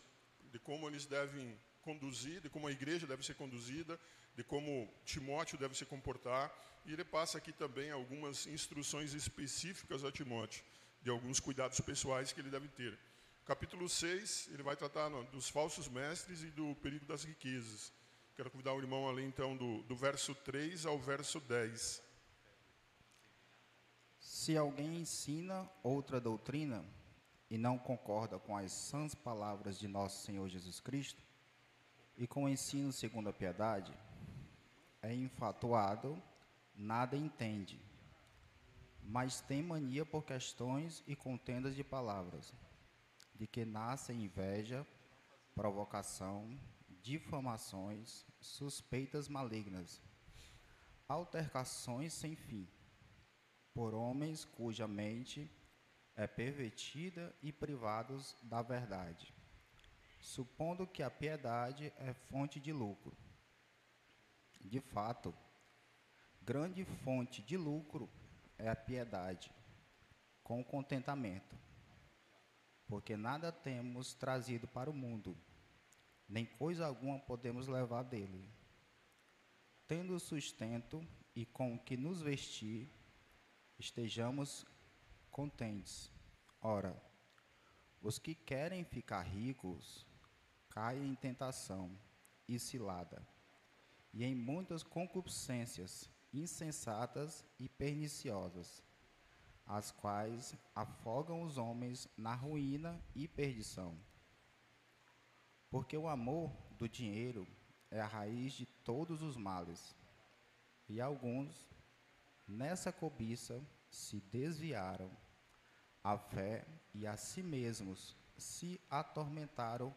de como eles devem conduzir, de como a igreja deve ser conduzida, de como Timóteo deve se comportar, e ele passa aqui também algumas instruções específicas a Timóteo, de alguns cuidados pessoais que ele deve ter. Capítulo 6, ele vai tratar dos falsos mestres e do perigo das riquezas. Quero convidar o irmão a ler, então, do verso 3 ao verso 10. Se alguém ensina outra doutrina e não concorda com as sãs palavras de nosso Senhor Jesus Cristo e com o ensino segundo a piedade, é enfatuado, nada entende, mas tem mania por questões e contendas de palavras, de que nasce inveja, provocação, difamações, suspeitas malignas, altercações sem fim, por homens cuja mente é pervertida e privados da verdade, supondo que a piedade é fonte de lucro. De fato, grande fonte de lucro é a piedade, com contentamento, porque nada temos trazido para o mundo, nem coisa alguma podemos levar dele. Tendo sustento e com o que nos vestir, estejamos contentes. Ora, os que querem ficar ricos caem em tentação e cilada, e em muitas concupiscências insensatas e perniciosas, as quais afogam os homens na ruína e perdição. Porque o amor do dinheiro é a raiz de todos os males, e alguns, nessa cobiça, se desviaram a fé e a si mesmos se atormentaram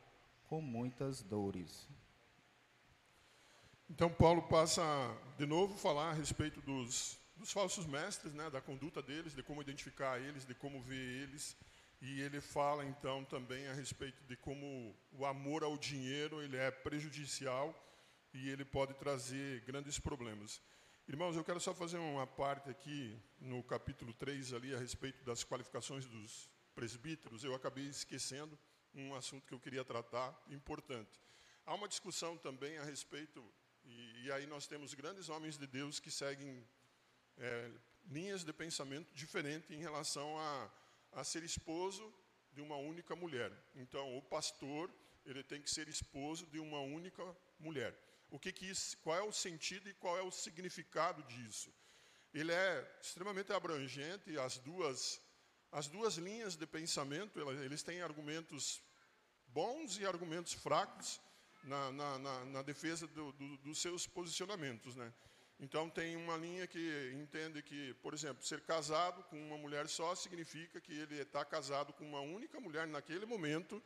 com muitas dores. Então, Paulo passa de novo a falar a respeito dos falsos mestres, né, da conduta deles, de como identificar eles, de como ver eles. E ele fala, então, também a respeito de como o amor ao dinheiro ele é prejudicial e ele pode trazer grandes problemas. Irmãos, eu quero só fazer uma parte aqui no capítulo 3, ali, a respeito das qualificações dos presbíteros. Eu acabei esquecendo um assunto que eu queria tratar, importante. Há uma discussão também a respeito, e aí nós temos grandes homens de Deus que seguem linhas de pensamento diferentes em relação a ser esposo de uma única mulher. Então, o pastor ele tem que ser esposo de uma única mulher. Qual é o sentido e qual é o significado disso? Ele é extremamente abrangente, as duas linhas de pensamento, eles têm argumentos bons e argumentos fracos na defesa dos seus posicionamentos, né? Então, tem uma linha que entende que, por exemplo, ser casado com uma mulher só significa que ele está casado com uma única mulher naquele momento,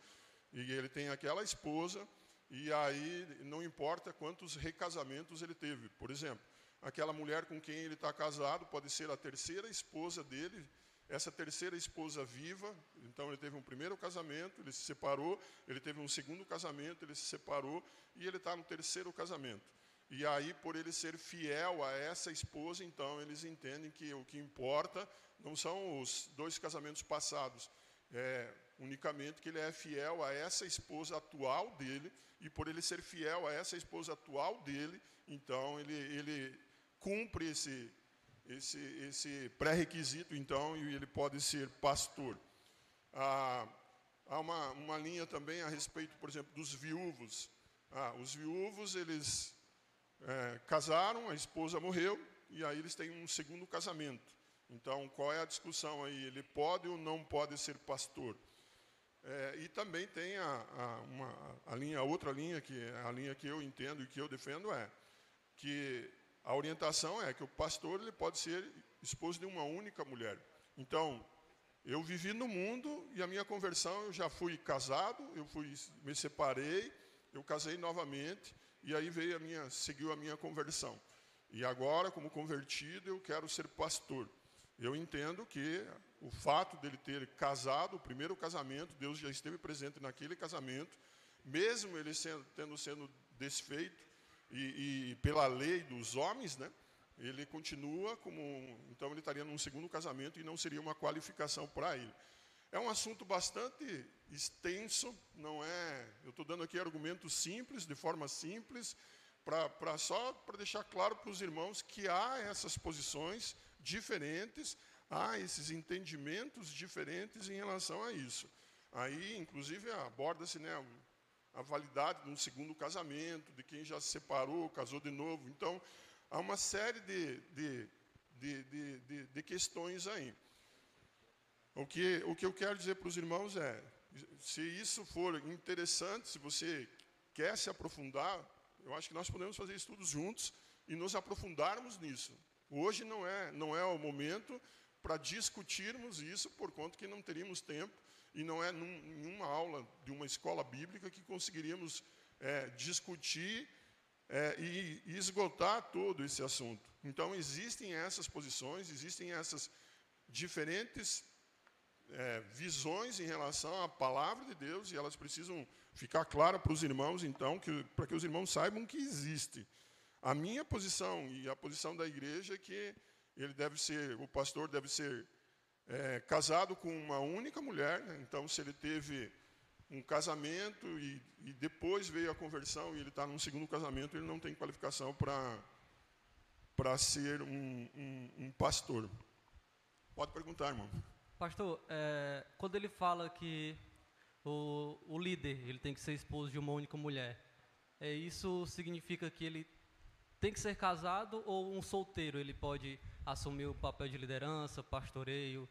e ele tem aquela esposa, e aí não importa quantos recasamentos ele teve. Por exemplo, aquela mulher com quem ele está casado pode ser a terceira esposa dele, essa terceira esposa viva. Então, ele teve um primeiro casamento, ele se separou, ele teve um segundo casamento, ele se separou, e ele está no terceiro casamento. E aí, por ele ser fiel a essa esposa, então, eles entendem que o que importa não são os 2 casamentos passados, unicamente que ele é fiel a essa esposa atual dele, e por ele ser fiel a essa esposa atual dele, então, ele cumpre esse pré-requisito, então, e ele pode ser pastor. Há uma linha também a respeito, por exemplo, dos viúvos. Os viúvos, eles casaram, a esposa morreu, e aí eles têm um segundo casamento. Então, qual é a discussão aí? Ele pode ou não pode ser pastor? E também tem a outra linha, que é a linha que eu entendo e que eu defendo, que a orientação é que o pastor ele pode ser esposo de uma única mulher. Então, eu vivi no mundo e a minha conversão, eu já fui casado, me separei, eu casei novamente, e aí seguiu a minha conversão. E agora, como convertido, eu quero ser pastor. Eu entendo que o fato dele ter casado, o primeiro casamento, Deus já esteve presente naquele casamento, mesmo ele tendo sido desfeito, e pela lei dos homens, né, ele continua então ele estaria num segundo casamento e não seria uma qualificação para ele. É um assunto bastante extenso, não é? Eu estou dando aqui argumentos simples, de forma simples, só para deixar claro para os irmãos que há essas posições diferentes, há esses entendimentos diferentes em relação a isso. Aí, inclusive, aborda-se, né, a validade de um segundo casamento, de quem já se separou, casou de novo. Então, há uma série de questões aí. O que eu quero dizer para os irmãos é, se isso for interessante, se você quer se aprofundar, eu acho que nós podemos fazer estudos juntos e nos aprofundarmos nisso. Hoje não é o momento para discutirmos isso, por conta que não teríamos tempo, e não é em uma aula de uma escola bíblica que conseguiríamos discutir e esgotar todo esse assunto. Então, existem essas posições, existem essas diferentes visões em relação à palavra de Deus, e elas precisam ficar claras para os irmãos, então, para que os irmãos saibam que existe. A minha posição e a posição da igreja é que o pastor deve ser casado com uma única mulher, né? Então, se ele teve um casamento e depois veio a conversão e ele está num segundo casamento, ele não tem qualificação para ser um pastor. Pode perguntar, irmão. Pastor, quando ele fala que o líder ele tem que ser esposo de uma única mulher, isso significa que ele tem que ser casado, ou um solteiro ele pode assumir o papel de liderança, pastoreio?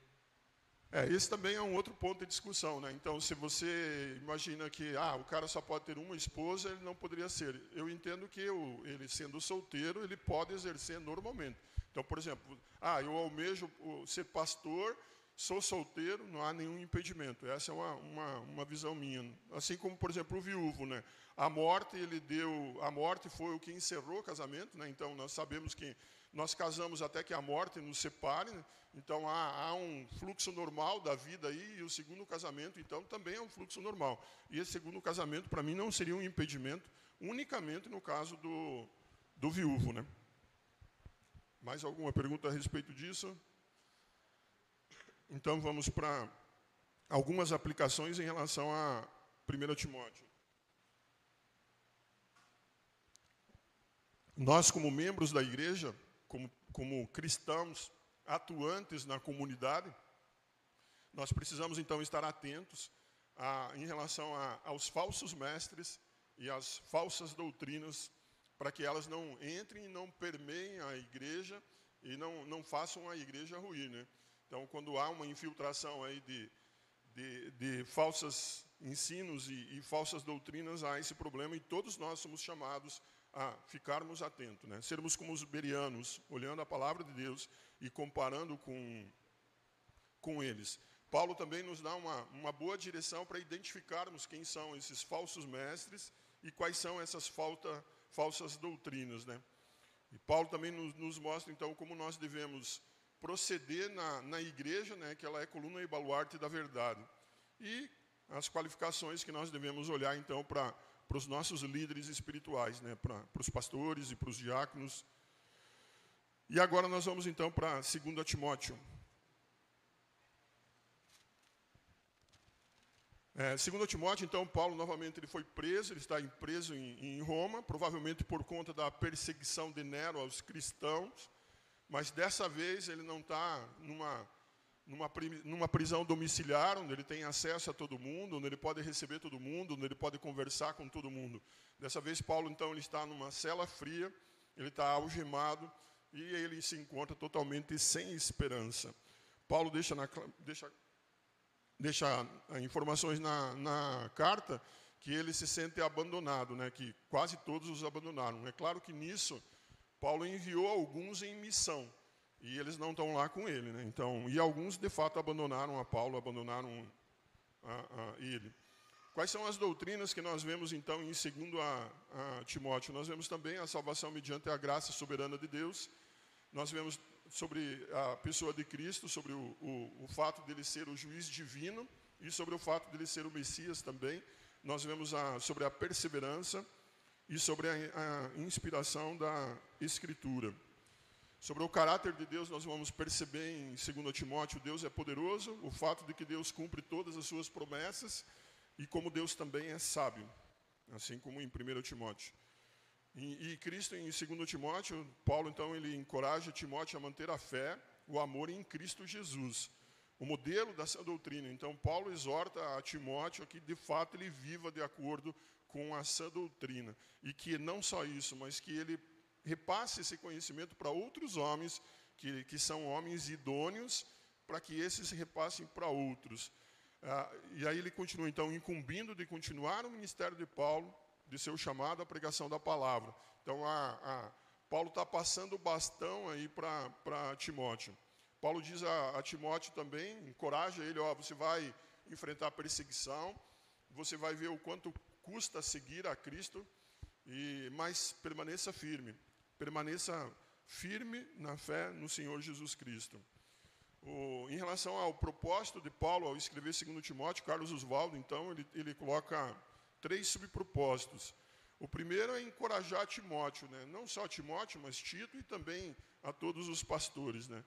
Esse também é um outro ponto de discussão, né? Então, se você imagina que o cara só pode ter uma esposa, ele não poderia ser. Eu entendo que ele sendo solteiro, ele pode exercer normalmente. Então, por exemplo, eu almejo ser pastor, sou solteiro, não há nenhum impedimento. Essa é uma visão minha. Assim como, por exemplo, o viúvo, né? A morte foi o que encerrou o casamento, né? Então, nós sabemos que nós casamos até que a morte nos separe, né? Então, há um fluxo normal da vida aí, e o segundo casamento, então, também é um fluxo normal. E esse segundo casamento, para mim, não seria um impedimento, unicamente no caso do viúvo, né? Mais alguma pergunta a respeito disso? Então, vamos para algumas aplicações em relação a 1 Timóteo. Nós, como membros da igreja, como cristãos atuantes na comunidade, nós precisamos, então, estar atentos em relação aos falsos mestres e às falsas doutrinas, para que elas não entrem e não permeiem a igreja e não façam a igreja ruir, né? Então, quando há uma infiltração aí de falsos ensinos e falsas doutrinas, há esse problema, e todos nós somos chamados a ficarmos atentos, né? Sermos como os bereanos, olhando a palavra de Deus e comparando com eles. Paulo também nos dá uma boa direção para identificarmos quem são esses falsos mestres e quais são essas falsas doutrinas, né? E Paulo também nos mostra, então, como nós devemos proceder na igreja, né, que ela é coluna e baluarte da verdade. E as qualificações que nós devemos olhar, então, para os nossos líderes espirituais, né, para os pastores e para os diáconos. E agora nós vamos, então, para 2 Timóteo. 2 Timóteo, então, Paulo, novamente, ele foi preso, ele está preso em Roma, provavelmente por conta da perseguição de Nero aos cristãos, mas dessa vez ele não está numa prisão domiciliar, onde ele tem acesso a todo mundo, onde ele pode receber todo mundo, onde ele pode conversar com todo mundo. Dessa vez, Paulo, então, ele está numa cela fria, ele está algemado, e ele se encontra totalmente sem esperança. Paulo deixa informações na carta que ele se sente abandonado, né, que quase todos os abandonaram. É claro que nisso, Paulo enviou alguns em missão, e eles não estão lá com ele, né? Então, e alguns, de fato, abandonaram a Paulo, abandonaram ele. Quais são as doutrinas que nós vemos, então, em 2 Timóteo? Nós vemos também a salvação mediante a graça soberana de Deus. Nós vemos sobre a pessoa de Cristo, sobre o fato dele ser o juiz divino, e sobre o fato dele ser o Messias também. Nós vemos sobre a perseverança e sobre a inspiração da Escritura. Sobre o caráter de Deus, nós vamos perceber em 2 Timóteo, Deus é poderoso, o fato de que Deus cumpre todas as suas promessas, e como Deus também é sábio, assim como em 1 Timóteo. E Cristo, em 2 Timóteo, Paulo, então, ele encoraja Timóteo a manter a fé, o amor em Cristo Jesus, o modelo dessa doutrina. Então, Paulo exorta a Timóteo a que, de fato, ele viva de acordo com essa doutrina. E que não só isso, mas que ele repasse esse conhecimento para outros homens, que são homens idôneos, para que esses repassem para outros. E aí ele continua, então, incumbindo de continuar o ministério de Paulo, de seu chamado à pregação da palavra. Então, Paulo está passando o bastão aí para Timóteo. Paulo diz a Timóteo também, encoraja ele, você vai enfrentar perseguição, você vai ver o quanto custa seguir a Cristo, mas permaneça firme, permaneça firme na fé no Senhor Jesus Cristo. Em relação ao propósito de Paulo ao escrever 2 Timóteo, Carlos Oswaldo, então, ele coloca 3 subpropósitos. O primeiro é encorajar Timóteo, né? Não só Timóteo, mas Tito e também a todos os pastores, né?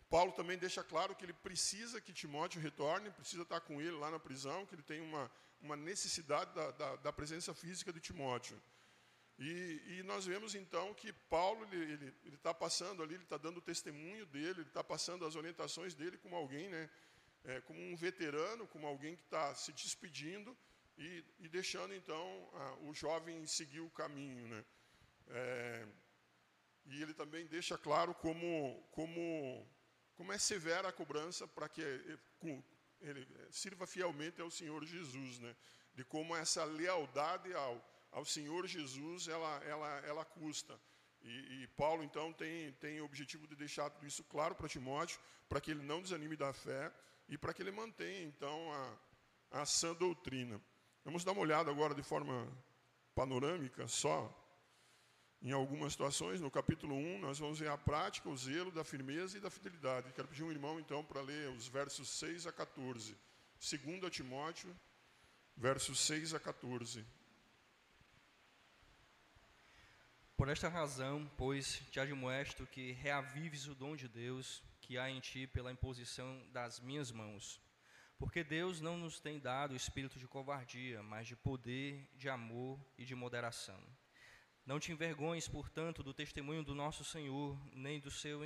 Paulo também deixa claro que ele precisa que Timóteo retorne, precisa estar com ele lá na prisão, que ele tem uma necessidade da presença física de Timóteo. E nós vemos, então, que Paulo ele está passando ali, ele está dando o testemunho dele, ele está passando as orientações dele como alguém, né, como um veterano, como alguém que está se despedindo e deixando, então, o jovem seguir o caminho, né. E ele também deixa claro como é severa a cobrança para que ele sirva fielmente ao Senhor Jesus, né, de como essa lealdade ao Senhor Jesus, ela custa. E Paulo, então, tem o objetivo de deixar tudo isso claro para Timóteo, para que ele não desanime da fé e para que ele mantenha, então, a sã doutrina. Vamos dar uma olhada agora de forma panorâmica, só, em algumas situações. No capítulo 1, nós vamos ver a prática, o zelo, da firmeza e da fidelidade. Quero pedir um irmão, então, para ler os versos 6 a 14. 2 Timóteo, versos 6 a 14. Por esta razão, pois, te admoesto que reavives o dom de Deus que há em ti pela imposição das minhas mãos. Porque Deus não nos tem dado o espírito de covardia, mas de poder, de amor e de moderação. Não te envergonhes, portanto, do testemunho do nosso Senhor, nem do seu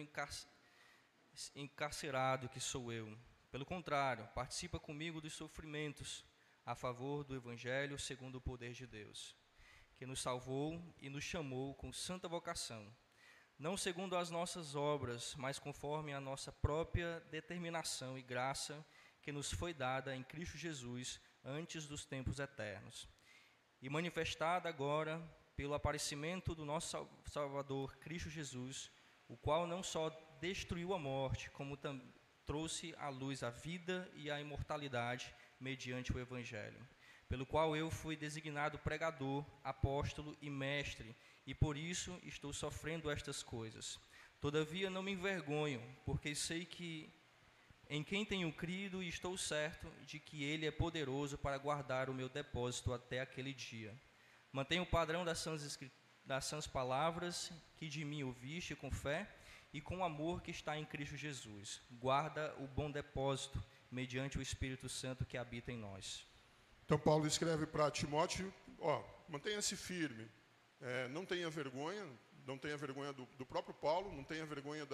encarcerado que sou eu. Pelo contrário, participa comigo dos sofrimentos a favor do Evangelho segundo o poder de Deus, que nos salvou e nos chamou com santa vocação, não segundo as nossas obras, mas conforme a nossa própria determinação e graça que nos foi dada em Cristo Jesus antes dos tempos eternos, e manifestada agora pelo aparecimento do nosso Salvador Cristo Jesus, o qual não só destruiu a morte, como também trouxe à luz a vida e a imortalidade mediante o Evangelho, pelo qual eu fui designado pregador, apóstolo e mestre, e por isso estou sofrendo estas coisas. Todavia não me envergonho, porque sei que em quem tenho crido e estou certo de que Ele é poderoso para guardar o meu depósito até aquele dia. Mantenho o padrão das sãs palavras que de mim ouviste com fé e com o amor que está em Cristo Jesus. Guarda o bom depósito mediante o Espírito Santo que habita em nós. Então, Paulo escreve para Timóteo, mantenha-se firme, não tenha vergonha do próprio Paulo, não tenha vergonha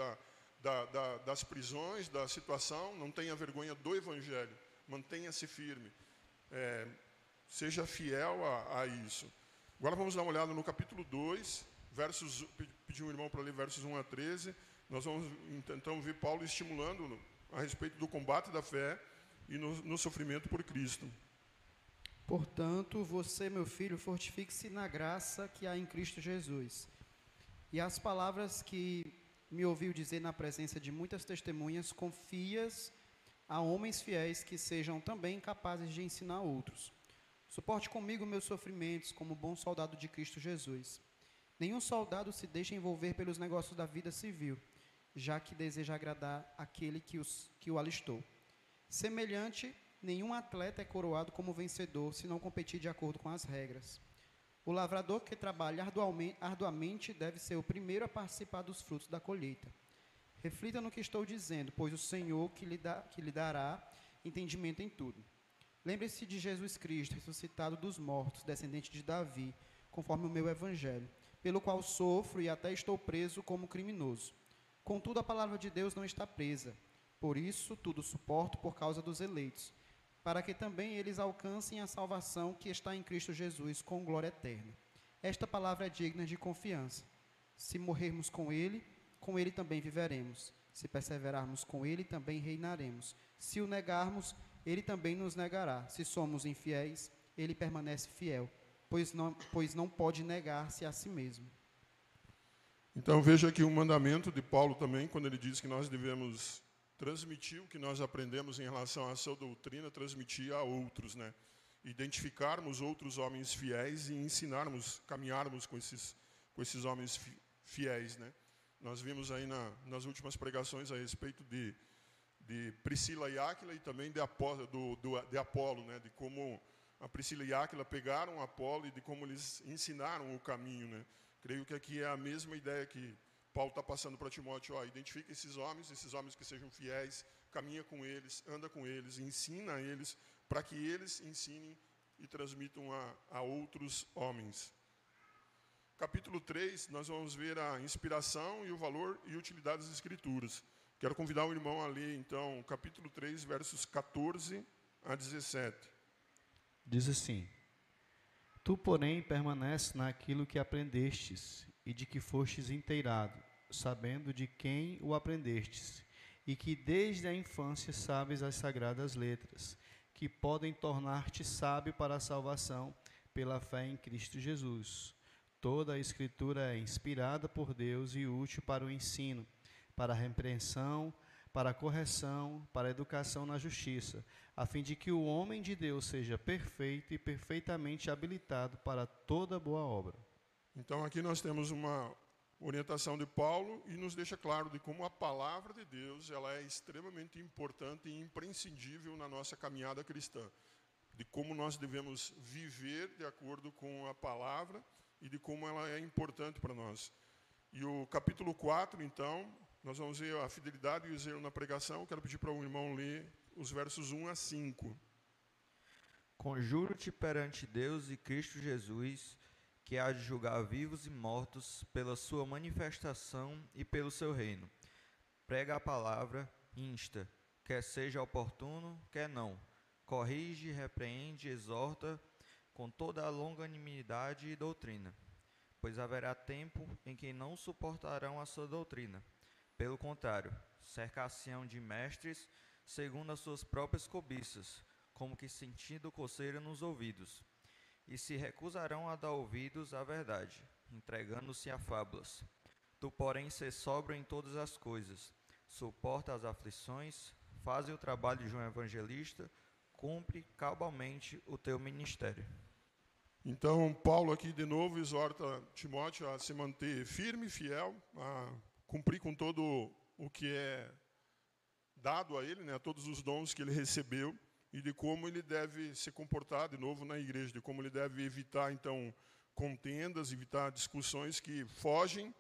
das prisões, da situação, não tenha vergonha do Evangelho, mantenha-se firme, seja fiel a isso. Agora vamos dar uma olhada no capítulo 2, pedir um irmão para ler versos 1 a 13, nós vamos então ver Paulo estimulando a respeito do combate da fé e no sofrimento por Cristo. Portanto, você, meu filho, fortifique-se na graça que há em Cristo Jesus. E as palavras que me ouviu dizer na presença de muitas testemunhas, confias a homens fiéis que sejam também capazes de ensinar outros. Suporte comigo meus sofrimentos como bom soldado de Cristo Jesus. Nenhum soldado se deixa envolver pelos negócios da vida civil, já que deseja agradar aquele que o alistou. Semelhante, nenhum atleta é coroado como vencedor se não competir de acordo com as regras. O lavrador que trabalha arduamente deve ser o primeiro a participar dos frutos da colheita. Reflita no que estou dizendo, pois o Senhor que lhe dará entendimento em tudo. Lembre-se de Jesus Cristo, ressuscitado dos mortos, descendente de Davi, conforme o meu evangelho, pelo qual sofro e até estou preso como criminoso. Contudo, a palavra de Deus não está presa. Por isso, tudo suporto por causa dos eleitos, para que também eles alcancem a salvação que está em Cristo Jesus com glória eterna. Esta palavra é digna de confiança. Se morrermos com Ele também viveremos. Se perseverarmos com Ele, também reinaremos. Se o negarmos, Ele também nos negará. Se somos infiéis, Ele permanece fiel, pois não pode negar-se a si mesmo. Então veja aqui um mandamento de Paulo também, quando ele diz que nós devemos transmitir o que nós aprendemos em relação à sua doutrina, transmitir a outros, né? Identificarmos outros homens fiéis e ensinarmos, caminharmos com esses com esses homens fiéis, né? Nós vimos aí nas últimas pregações a respeito de Priscila e Áquila e também de Apolo, né? De como a Priscila e Áquila pegaram Apolo e de como eles ensinaram o caminho, né? Creio que aqui é a mesma ideia que Paulo está passando para Timóteo. Identifica esses homens que sejam fiéis, caminha com eles, anda com eles, ensina a eles, para que eles ensinem e transmitam a outros homens. Capítulo 3, nós vamos ver a inspiração e o valor e utilidade das Escrituras. Quero convidar o irmão a ler, então, capítulo 3, versos 14 a 17. Diz assim: Tu, porém, permaneces naquilo que aprendestes e de que fostes inteirado, sabendo de quem o aprendestes, e que desde a infância sabes as sagradas letras, que podem tornar-te sábio para a salvação pela fé em Cristo Jesus. Toda a Escritura é inspirada por Deus e útil para o ensino, para a repreensão, para a correção, para a educação na justiça, a fim de que o homem de Deus seja perfeito e perfeitamente habilitado para toda boa obra. Então aqui nós temos uma orientação de Paulo e nos deixa claro de como a palavra de Deus ela é extremamente importante e imprescindível na nossa caminhada cristã, de como nós devemos viver de acordo com a palavra e de como ela é importante para nós. E o capítulo 4, então, nós vamos ver a fidelidade e o zelo na pregação. Quero pedir para o irmão ler os versos 1 a 5. Conjuro-te perante Deus e Cristo Jesus, que há de julgar vivos e mortos pela sua manifestação e pelo seu reino. Prega a palavra, insta, quer seja oportuno, quer não. Corrige, repreende, exorta, com toda a longanimidade e doutrina. Pois haverá tempo em que não suportarão a sua doutrina. Pelo contrário, cercar-se-ão de mestres, segundo as suas próprias cobiças, como que sentindo coceira nos ouvidos. E se recusarão a dar ouvidos à verdade, entregando-se a fábulas. Tu, porém, sê sóbrio em todas as coisas, suporta as aflições, faze o trabalho de um evangelista, cumpre cabalmente o teu ministério. Então, Paulo aqui de novo exorta Timóteo a se manter firme e fiel, a cumprir com todo o que é dado a ele, né, todos os dons que ele recebeu, e de como ele deve se comportar de novo na igreja, de como ele deve evitar, então, contendas, evitar discussões que fogem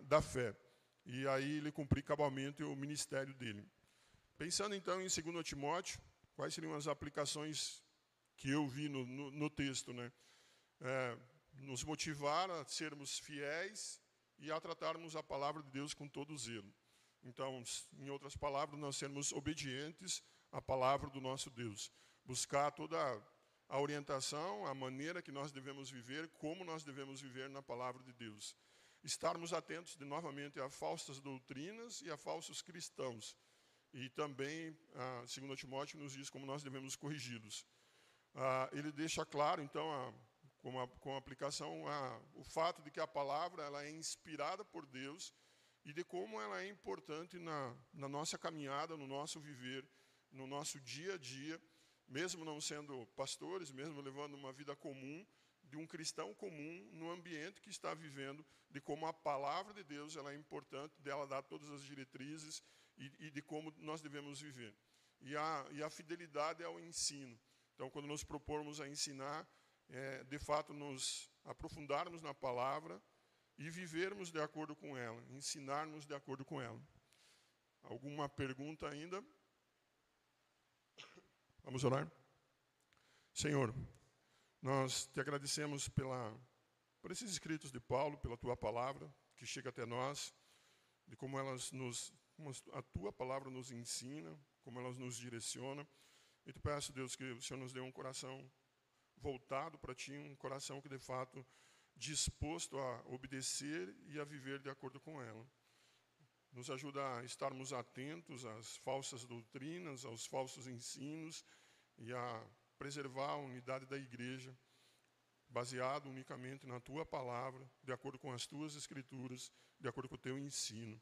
da fé. E aí ele cumprir cabalmente o ministério dele. Pensando, então, em 2 Timóteo, quais seriam as aplicações que eu vi no texto, né? Nos motivar a sermos fiéis e a tratarmos a palavra de Deus com todo zelo. Então, em outras palavras, nós sermos obedientes à palavra do nosso Deus. Buscar toda a orientação, a maneira que nós devemos viver, como nós devemos viver na palavra de Deus. Estarmos atentos, novamente, a falsas doutrinas e a falsos cristãos. E também, 2 Timóteo nos diz como nós devemos corrigi-los. Ele deixa claro, então, com a aplicação, o fato de que a palavra ela é inspirada por Deus e de como ela é importante na nossa caminhada, no nosso viver, no nosso dia a dia, mesmo não sendo pastores, mesmo levando uma vida comum, de um cristão comum, no ambiente que está vivendo, de como a palavra de Deus ela é importante, dela dar todas as diretrizes e de como nós devemos viver. E a fidelidade ao ensino. Então, quando nos propormos a ensinar, de fato, nos aprofundarmos na palavra e vivermos de acordo com ela, ensinarmos de acordo com ela. Alguma pergunta ainda? Vamos orar? Senhor, nós te agradecemos por esses escritos de Paulo, pela tua palavra, que chega até nós, de como a tua palavra nos ensina, como elas nos direciona. E te peço, Deus, que o Senhor nos dê um coração voltado para Ti, um coração que, de fato, disposto a obedecer e a viver de acordo com ela. Nos ajuda a estarmos atentos às falsas doutrinas, aos falsos ensinos e a preservar a unidade da igreja, baseado unicamente na Tua palavra, de acordo com as Tuas Escrituras, de acordo com o Teu ensino.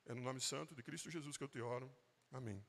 É no nome santo de Cristo Jesus que eu te oro. Amém.